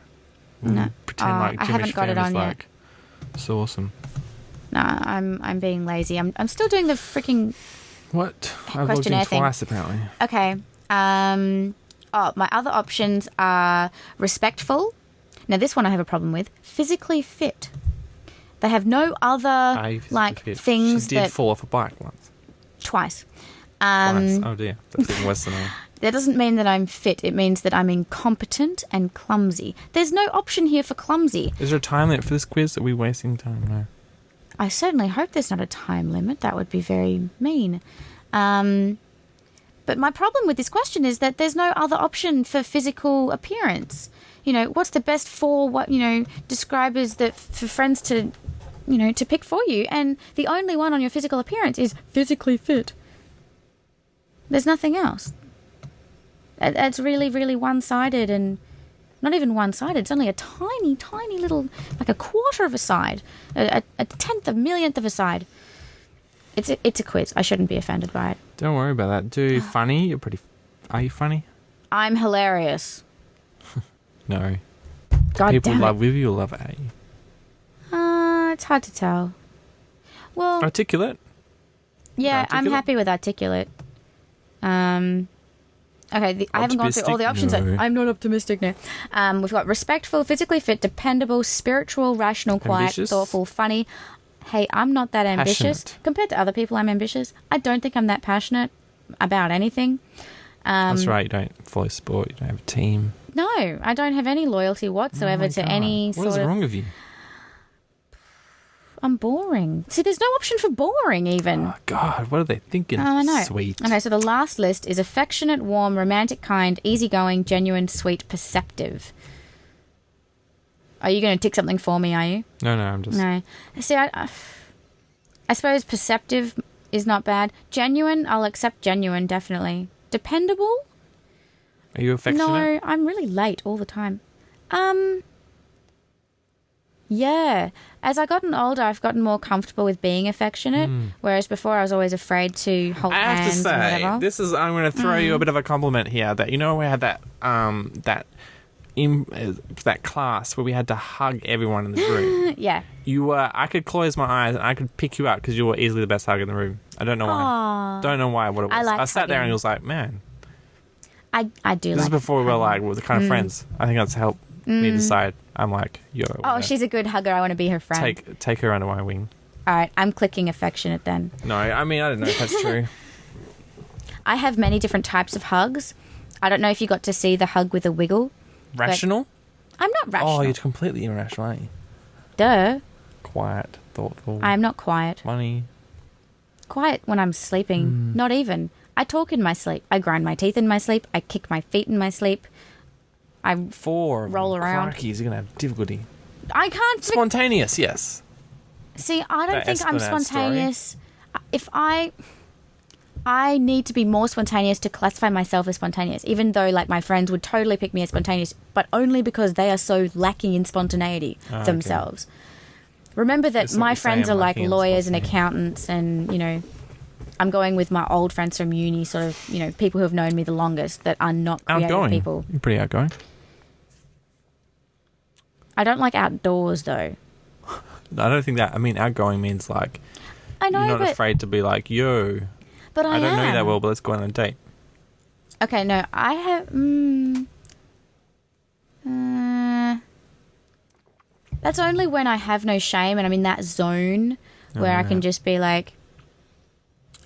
No. Pretend like Jimmy I haven't got it on yet. It's awesome. No, I'm being lazy. I'm still doing the freaking what? I've logged in twice apparently. Okay. Oh, my other options are respectful. Now, this one I have a problem with. Physically fit. They have no other things she did fall off a bike once. Twice. Oh dear, that's even worse than I. That doesn't mean that I'm fit. It means that I'm incompetent and clumsy. There's no option here for clumsy. Is there a time limit for this quiz? Are we wasting time? No. I certainly hope there's not a time limit. That would be very mean. But my problem with this question is that there's no other option for physical appearance. You know, what's the best for describers that for friends to, to pick for you? And the only one on your physical appearance is physically fit. There's nothing else. It's really, really one-sided, and not even one-sided. It's only a tiny, tiny little, like a quarter of a side, a tenth, a millionth of a side. It's a quiz. I shouldn't be offended by it. Don't worry about that. Do funny. Are you funny? I'm hilarious. No. God People damn it. love with you or love at you? It's hard to tell. Well, articulate. Yeah, articulate? I'm happy with articulate. Okay, I haven't gone through all the options. No. I'm not optimistic now. We've got respectful, physically fit, dependable, spiritual, rational, quiet, ambitious? Thoughtful, funny. Hey, I'm not that ambitious. Passionate. Compared to other people, I'm ambitious. I don't think I'm that passionate about anything. That's right. You don't follow sport. You don't have a team. No, I don't have any loyalty whatsoever to any What sort of... is wrong with you? I'm boring. See, there's no option for boring even. Oh, God, what are they thinking? Oh, I know. Sweet. Okay, so the last list is affectionate, warm, romantic, kind, easygoing, genuine, sweet, perceptive. Are you going to tick something for me, are you? No, I'm just... No. See, I suppose perceptive is not bad. Genuine, I'll accept genuine, definitely. Dependable? Are you affectionate? No, I'm really late all the time. Yeah. As I've gotten older, I've gotten more comfortable with being affectionate, whereas before I was always afraid to hold I have hands to say, and whatever. this is... I'm going to throw you a bit of a compliment here. That, we had that that class where we had to hug everyone in the room. Yeah. I could close my eyes and I could pick you up because you were easily the best hugger in the room. I don't know why. Aww. Don't know why. What it was. I sat there hugging. and it was like, man. I do This like is before we were like, we're the kind of friends. I think that's helped me decide. I'm like, yo. Oh, she's a good hugger. I want to be her friend. Take her under my wing. All right, I'm clicking affectionate then. No, I mean, I don't know if that's true. I have many different types of hugs. I don't know if you got to see the hug with a wiggle. Rational? I'm not rational. Oh, you're completely irrational, aren't you? Duh. Quiet, thoughtful. I'm not quiet. Funny. Quiet when I'm sleeping. Not even. I talk in my sleep. I grind my teeth in my sleep. I kick my feet in my sleep. I roll around. Crikey, you're going to have difficulty. I can't... Spontaneous, yes. See, I don't That think I'm Esplanade spontaneous. If I need to be more spontaneous to classify myself as spontaneous, even though like my friends would totally pick me as spontaneous, but only because they are so lacking in spontaneity themselves. Remember that That's what my you're friends saying, are like lacking in lawyers and spontaneity. accountants, and I'm going with my old friends from uni, sort of, people who have known me the longest that are not creative Outgoing. people. You're pretty outgoing. I don't like outdoors though. I don't think that... I mean, outgoing means like... I know, you're not but afraid to be like, yo... but I don't know you am. that well, but let's go on a date. Okay, no, I have... that's only when I have no shame and I'm in that zone where I can just be like,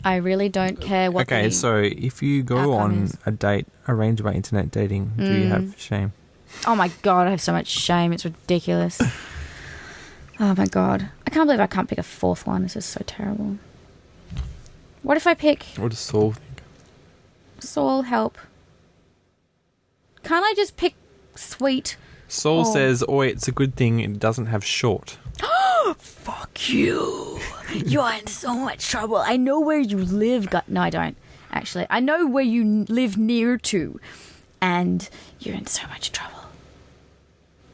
I really don't care what Okay, so if you go outcome on is. a date arranged by internet dating, do you have shame? Oh my God, I have so much shame. It's ridiculous. Oh my God. I can't believe I can't pick a fourth one. This is so terrible. What if I pick What does Saul think? Saul help? Can't I just pick sweet? Saul says, oi, it's a good thing it doesn't have short. Fuck you. You are in so much trouble. I know where you live. No, I don't. Actually, I know where you live near to. And you're in so much trouble.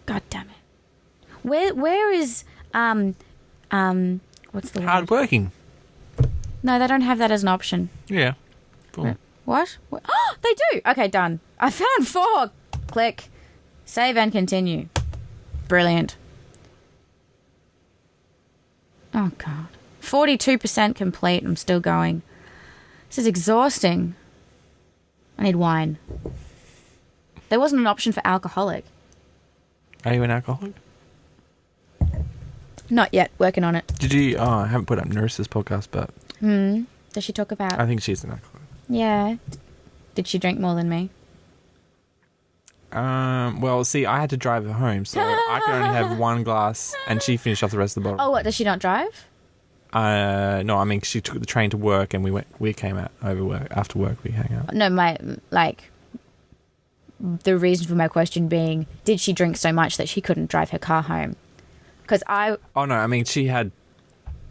God damn it. Where is, what's the word? Hardworking. No, they don't have that as an option. Yeah. Cool. What? Oh, they do. Okay, done. I found 4. Click. Save and continue. Brilliant. Oh, God. 42% complete. I'm still going. This is exhausting. I need wine. There wasn't an option for alcoholic. Are you an alcoholic? Not yet. Working on it. Did you... Oh, I haven't put up Nurse's podcast, but... Does she talk about... I think she's an alcoholic. Yeah. Did she drink more than me? Well, see, I had to drive her home, so I could only have one glass, and she finished off the rest of the bottle. Oh, what? Does she not drive? No, I mean, she took the train to work, and we came out over work. After work, we hang out. No, the reason for my question being, did she drink so much that she couldn't drive her car home? Because Oh, no, I mean, she had,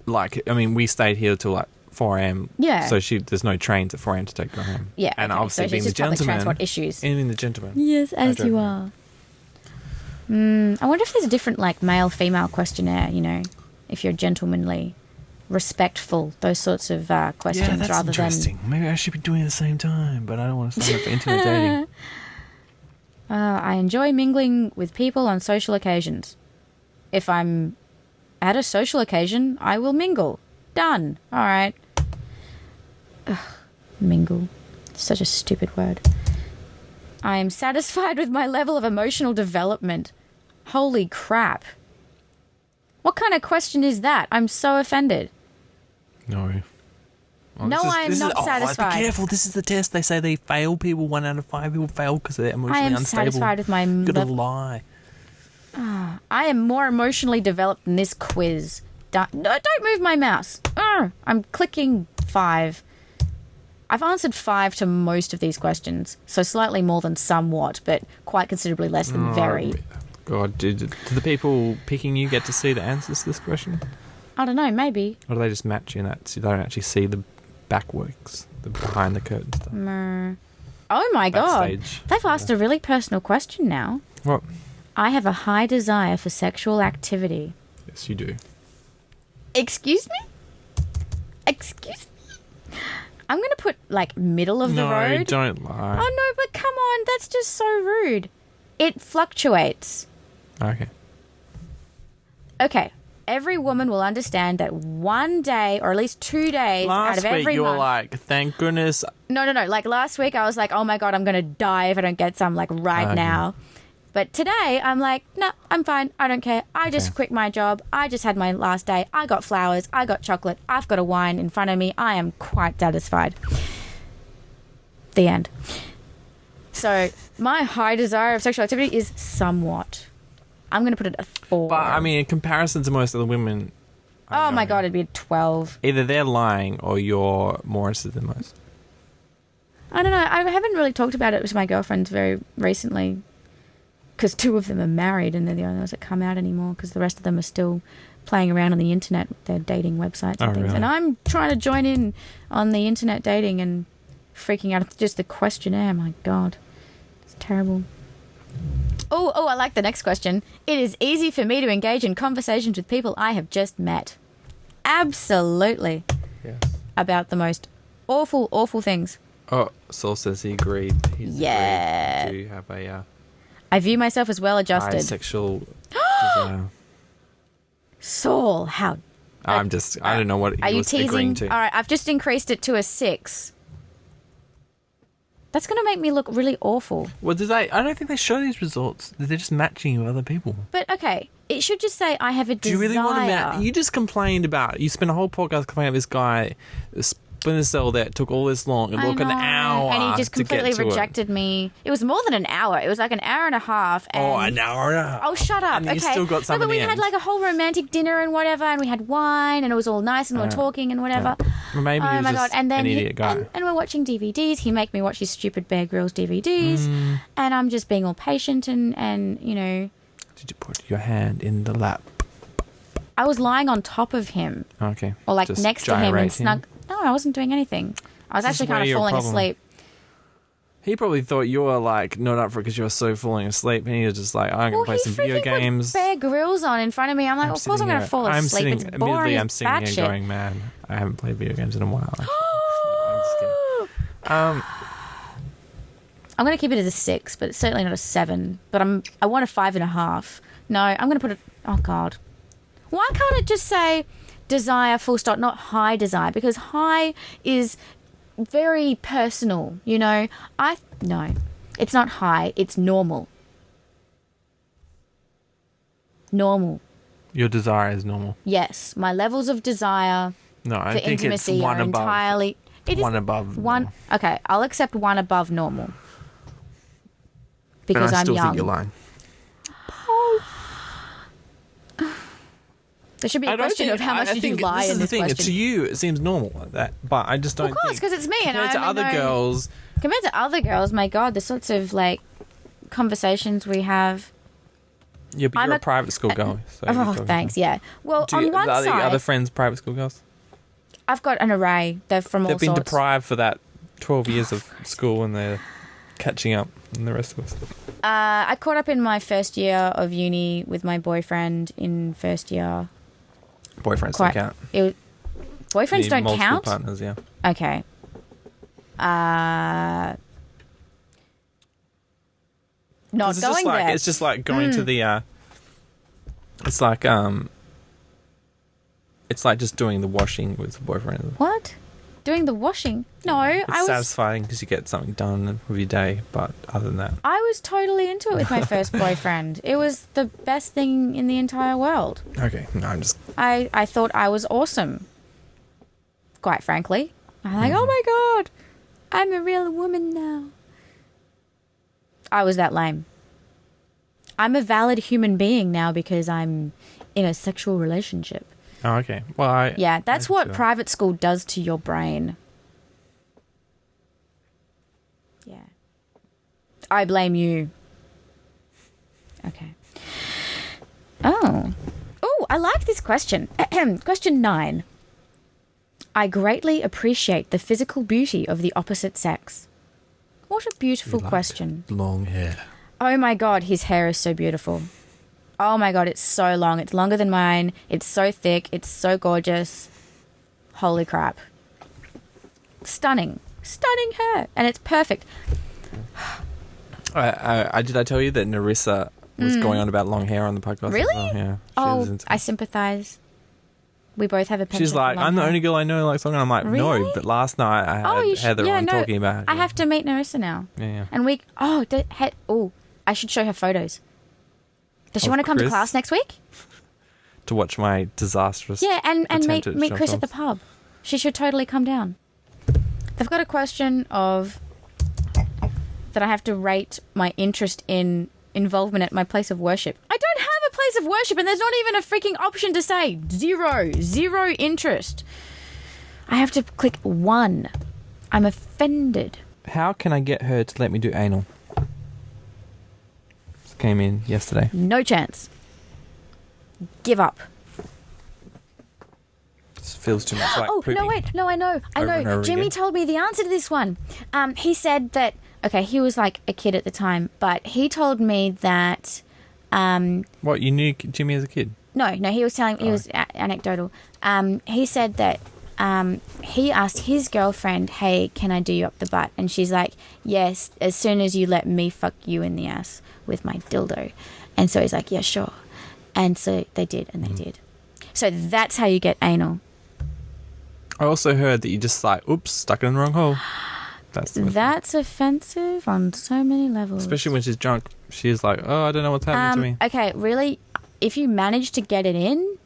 we stayed here till, 4 a.m. Yeah. So there's no trains at 4 a.m. to take her home. Yeah. And okay. obviously so being she's the just public gentleman... transport issues. And being the gentleman. Yes, as you are. I wonder if there's a different, male-female questionnaire, if you're gentlemanly, respectful, those sorts of questions Yeah, that's rather interesting. Maybe I should be doing it at the same time, but I don't want to sign up for internet dating. I enjoy mingling with people on social occasions. If I'm at a social occasion, I will mingle. Done. All right. Ugh, mingle. Such a stupid word. I am satisfied with my level of emotional development. Holy crap. What kind of question is that? I'm so offended. No. Oh, No, I am not satisfied. Be careful. This is the test. They say they fail people. 1 out of 5 people fail because they're emotionally I am unstable. satisfied with my... You've got to lie. I am more emotionally developed than this quiz. No, don't move my mouse. I'm clicking 5. I've answered 5 to most of these questions, so slightly more than somewhat, but quite considerably less than very. God, do the people picking you get to see the answers to this question? I don't know, maybe. Or do they just match you in that so you don't actually see the backworks, the behind the curtain stuff? Oh my Backstage. God. They've asked a really personal question now. What? I have a high desire for sexual activity. Yes, you do. Excuse me? Excuse me? I'm going to put, middle of the road. No, don't lie. Oh, no, but come on. That's just so rude. It fluctuates. Okay. Every woman will understand that one day, or at least 2 days out of every month... Last week you were like, thank goodness... No. Last week I was like, oh my God, I'm going to die if I don't get some, right now. But today I'm like, no, I'm fine. I don't care. I just quit my job. I just had my last day. I got flowers. I got chocolate. I've got a wine in front of me. I am quite satisfied. The end. So my high desire of sexual activity is somewhat. I'm going to put it at 4. But, in comparison to most other women... Oh my God, it'd be a 12. Either they're lying or you're more interested than most. I don't know. I haven't really talked about it with my girlfriends very recently because 2 of them are married and they're the only ones that come out anymore because the rest of them are still playing around on the internet with their dating websites and things. Really? And I'm trying to join in on the internet dating and freaking out at just the questionnaire. My God. It's terrible. Oh, I like the next question. It is easy for me to engage in conversations with people I have just met. Absolutely. Yes. About the most awful, awful things. Oh, Saul says he agreed. He's agreed to have a I view myself as well high adjusted. sexual desire. Saul, how... I don't know what he was agreeing to. All right, I've just increased it to a 6. That's going to make me look really awful. Well, I don't think they show these results. They're just matching you with other people. But, okay, it should just say I have a desire. Do you really want to match? You just complained about... You spent a whole podcast complaining about this guy... splinter cell that took all this long. It took an hour. And he just completely rejected me. It was more than an hour. It was like an hour and a half. And an hour and a half. Oh, shut up. And okay. you still got some but in we the had end. a whole romantic dinner and whatever, and we had wine, and it was all nice, and we were talking and whatever. Well, maybe he was my just God. And then an idiot guy. And we're watching DVDs. He make me watch his stupid Bear Grylls DVDs, and I'm just being all patient and Did you put your hand in the lap? I was lying on top of him. Okay. Or Just next to him and gyrate snug. No, I wasn't doing anything. I was actually kind of your falling problem. asleep. He probably thought you were not up for it because you were so falling asleep, and he was just like, I'm going to play some video games. Put Bear Grylls on in front of me. I'm like, of course I'm going to fall asleep. It's boring. I'm sitting here going, man, I haven't played video games in a while. I'm just kidding. I'm going to keep it as a 6, but it's certainly not a 7. But I want a 5.5. No, I'm going to put it... Oh, God. Why can't it just say desire, full stop, not high desire? Because high is very personal, No. It's not high. It's normal. Normal. Your desire is normal. Yes. My levels of desire No, I for think it's intimacy one are above. entirely... It is One above. one. normal. Okay, I'll accept one above normal. But Because I I'm still young. think you're lying. There should be a question of how much did you lie this in is this the thing. question. To you, it seems normal like that, but I just don't. Of course, think- because it's me, and compared I to other know- girls. Compared to other girls, my God, the sorts of like conversations we have. Yeah, but I'm you're a- a private school girl. So you're Oh, talking thanks. about- Yeah. Well, Do you, on one are the side, other friends private school girls? I've got an array. They're from all They've been sorts. deprived for that 12 years of school, and they're catching up, and the rest of us. I caught up in my first year of uni with my boyfriend in first year. Boyfriends Quite- don't count. It was, You boyfriends need don't multiple count. partners, yeah. Okay. Not 'Cause it's just going like there. it's just like going to the. It's like It's like just doing the washing with a boyfriend. What? Doing the washing? No, It's I was. satisfying because you get something done with your day, but other than that, I was totally into it with my first boyfriend. It was the best thing in the entire world. okay. No, I'm just. I thought I was awesome. Quite frankly. I'm like, oh my God, I'm a real woman now. I was that lame. I'm a valid human being now because I'm in a sexual relationship. Oh, okay. Well, Yeah, that's I what see that. private school does to your brain. Yeah. I blame you. Okay. Oh. Oh, I like this question. Question 9. I greatly appreciate the physical beauty of the opposite sex. What a beautiful You like question. long hair. Oh my God, his hair is so beautiful. Oh my God, it's so long. It's longer than mine. It's so thick. It's so gorgeous. Holy crap. Stunning. Stunning hair. And it's perfect. I did I tell you that Narissa was going on about long hair on the podcast? Really? Oh, yeah. She was Oh, into I it. sympathize. We both have a penchant She's like, for long I'm the hair. only girl I know who likes long hair. I'm like, Really? no. But last night I had Oh, you Heather yeah, on no, talking about I have to meet Narissa now. Yeah. And we... Oh, I should show her photos. Does she Of want to come to Chris? class next week? To watch my disastrous. Yeah, and meet attempt at meet Chris show at the films. pub. She should totally come down. They've got a question of that I have to rate my interest in involvement at my place of worship. I don't have a place of worship, and there's not even a freaking option to say zero interest. I have to click 1. I'm offended. How can I get her to let me do anal? This came in yesterday. No chance. Give up. This feels too much like Oh, pooping. no, wait. No, I know. I Over and know. over Jimmy again. told me the answer to this one. He said that, okay, he was like a kid at the time, but he told me that, What, you knew Jimmy as a kid? no, he was telling, he was anecdotal. He said that he asked his girlfriend, hey, can I do you up the butt? And she's like, yes, as soon as you let me fuck you in the ass with my dildo. And so he's like, yeah, sure. And so they did, and they did. So that's how you get anal. I also heard that you just like, oops, stuck it in the wrong hole. That's the That's offensive on so many levels. Especially when she's drunk. She's like, oh, I don't know what's happening to me. Okay, really, if you manage to get it in,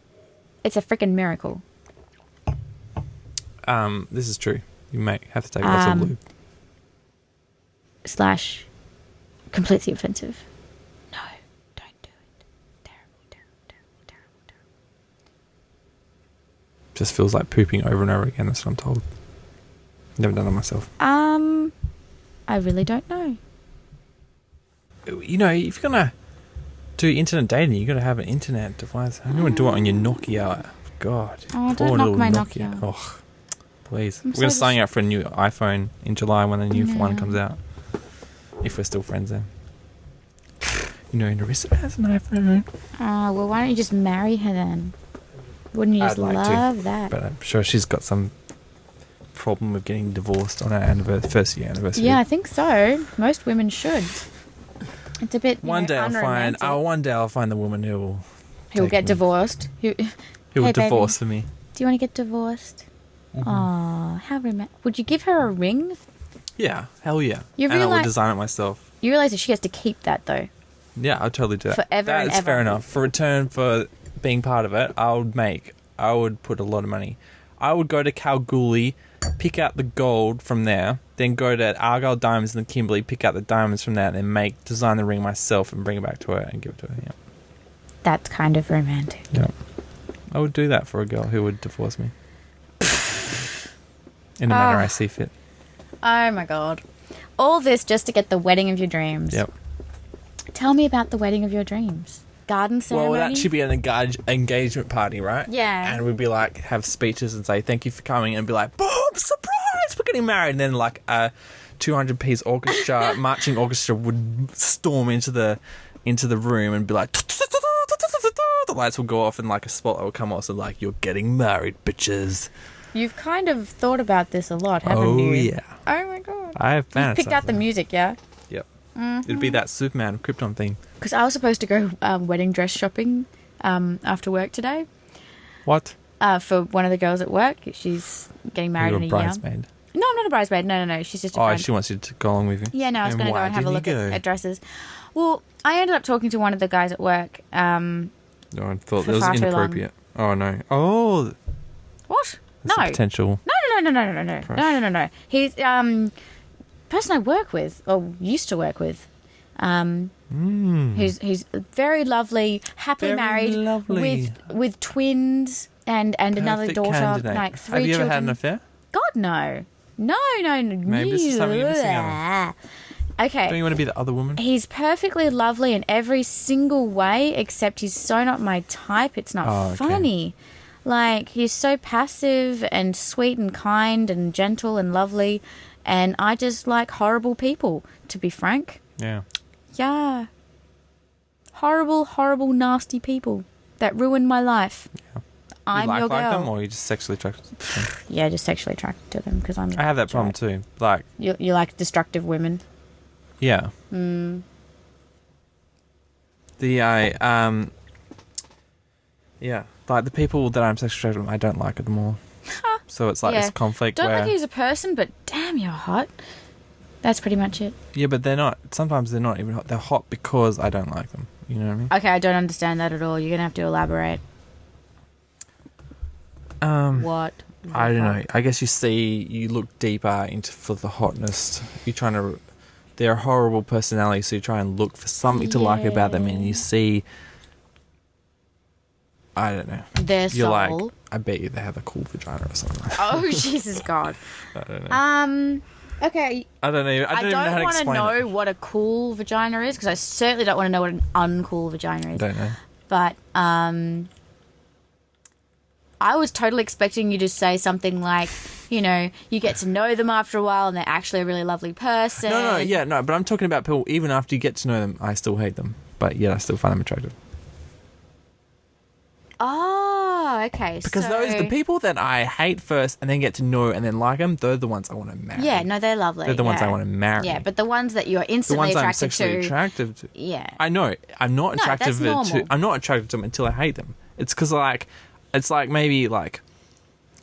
it's a freaking miracle. This is true. You may have to take lots of lube. / completely offensive. No, don't do it. Terrible. Just feels like pooping over and over again. That's what I'm told. Never done it myself. I really don't know. You know, if you're gonna do internet dating, you got to have an internet device. I don't want to do it on your Nokia. God. Oh, poor don't knock little my Nokia. Oh, please. I'm We're going to so sign up for a new iPhone in July when the new one Yeah. comes out. If we're still friends then. You know, Narissa has an iPhone. Oh, well, why don't you just marry her then? Wouldn't you just I'd like to, love that? But I'm sure she's got some problem with getting divorced on our first year anniversary. Yeah, I think so. Most women should. It's a bit One day I'll find. unromantic. One day I'll find the woman who will. Who will take get me. divorced? Who Who will Hey, baby. divorce for me. Do you want to get divorced? Mm-hmm. Aw, how romantic. Would you give her a ring? Yeah, hell yeah. You and I will realise- design it myself. You realise that she has to keep that, though. Yeah, I'll totally do that. Forever and That's ever. fair enough. For return for being part of it, I would put a lot of money. I would go to Kalgoorlie, pick out the gold from there, then go to Argyle Diamonds and the Kimberley, pick out the diamonds from that, and then design the ring myself and bring it back to her and give it to her. Yeah. That's kind of romantic. Yeah. I would do that for a girl who would divorce me. In a manner I see fit. Oh my god. All this just to get the wedding of your dreams. Yep. Tell me about the wedding of your dreams. Garden ceremony? Well, that should be an engagement party, right? Yeah. And we'd be like, have speeches and say, thank you for coming, and be like, boom, surprise, we're getting married. And then like a 200-piece orchestra, marching orchestra would storm into the room and be like, the lights will go off and like a spotlight will come off, so like, you're getting married, bitches. You've kind of thought about this a lot, haven't you? Oh, yeah. Oh my god. I have fantasized. You've picked out the music, yeah? Yep. Mm-hmm. It'd be that Superman Krypton theme. Because I was supposed to go wedding dress shopping after work today. What? For one of the girls at work. She's getting married You're in a a bridesmaid. year. No, I'm not a bridesmaid. No. She's just a Oh, friend. she wants you to go along with you? Yeah, no, I was going to go why and have a didn't you look go? at dresses. Well, I ended up talking to one of the guys at work. No, I thought For that was far too long. inappropriate. Oh, no. Oh, What? that's No. a potential. Crush. No. He's person I work with, or used to work with. He's very lovely, happily Very married, lovely. with twins and another Perfect daughter, candidate. like 3 Have you children. ever had an affair? God, no. No. Maybe this is something you're missing out Okay. Don't you want to be the other woman? He's perfectly lovely in every single way, except he's so not my type. It's not Oh, okay. funny. Like, he's so passive and sweet and kind and gentle and lovely. And I just like horrible people, to be frank. Yeah. Yeah. Horrible, nasty people that ruin my life. Yeah. I'm you your like girl. them, or you just sexually attracted to them? Yeah, just sexually attracted to them because I'm. I have that problem too. Like, You like destructive women. yeah. Yeah, like the people that I'm sexually attracted to, I don't like them all. So it's like Yeah. this conflict Don't where... like you as a person, but damn, you're hot. That's pretty much it. Yeah, but they're not... Sometimes they're not even hot. They're hot because I don't like them. You know what I mean? Okay, I don't understand that at all. You're going to have to elaborate. What? I don't know. I guess you look deeper for the hotness. You're trying to... They're a horrible personality, so you try and look for something to like about them, and you see... I don't know. Their You're soul. like, I bet you they have a cool vagina or something. Oh, Jesus God. I don't know. Okay. I don't know. I don't even know how don't to want to explain know it. what a cool vagina is, because I certainly don't want to know what an uncool vagina I is. don't know. But I was totally expecting you to say something like, you know, you get to know them after a while and they're actually a really lovely person. No, but I'm talking about people, even after you get to know them, I still hate them. But yet I still find them attractive. Oh, okay. Because the people that I hate first and then get to know and then like them, they're the ones I want to marry. Yeah, no, they're lovely. They're the ones I want to marry. Yeah, but the ones that you're the instantly ones I'm attracted sexually to. attracted to. Yeah. I know. I'm not attracted that's normal. to. I'm not attracted to them until I hate them. It's because it's like maybe like,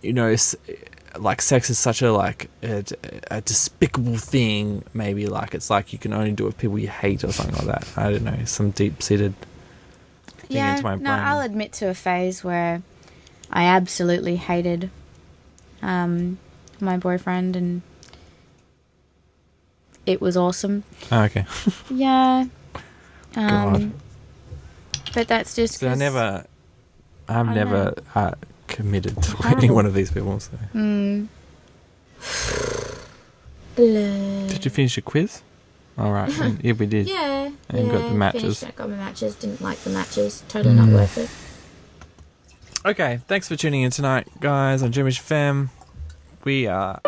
you know, like sex is such a despicable thing. Maybe like it's like you can only do it with people you hate or something like that. I don't know. Some deep seated thing into my brain. No, I'll admit to a phase where I absolutely hated my boyfriend, and it was awesome. Oh, okay. Yeah. God. But that's just. So I've I never committed to any one of these people. So. Did you finish your quiz? All right. Yeah, we did. Yeah. And got the matches. Got my matches. Didn't like the matches. Totally not worth it. Okay, thanks for tuning in tonight, guys, on Jimmy's Fam. We are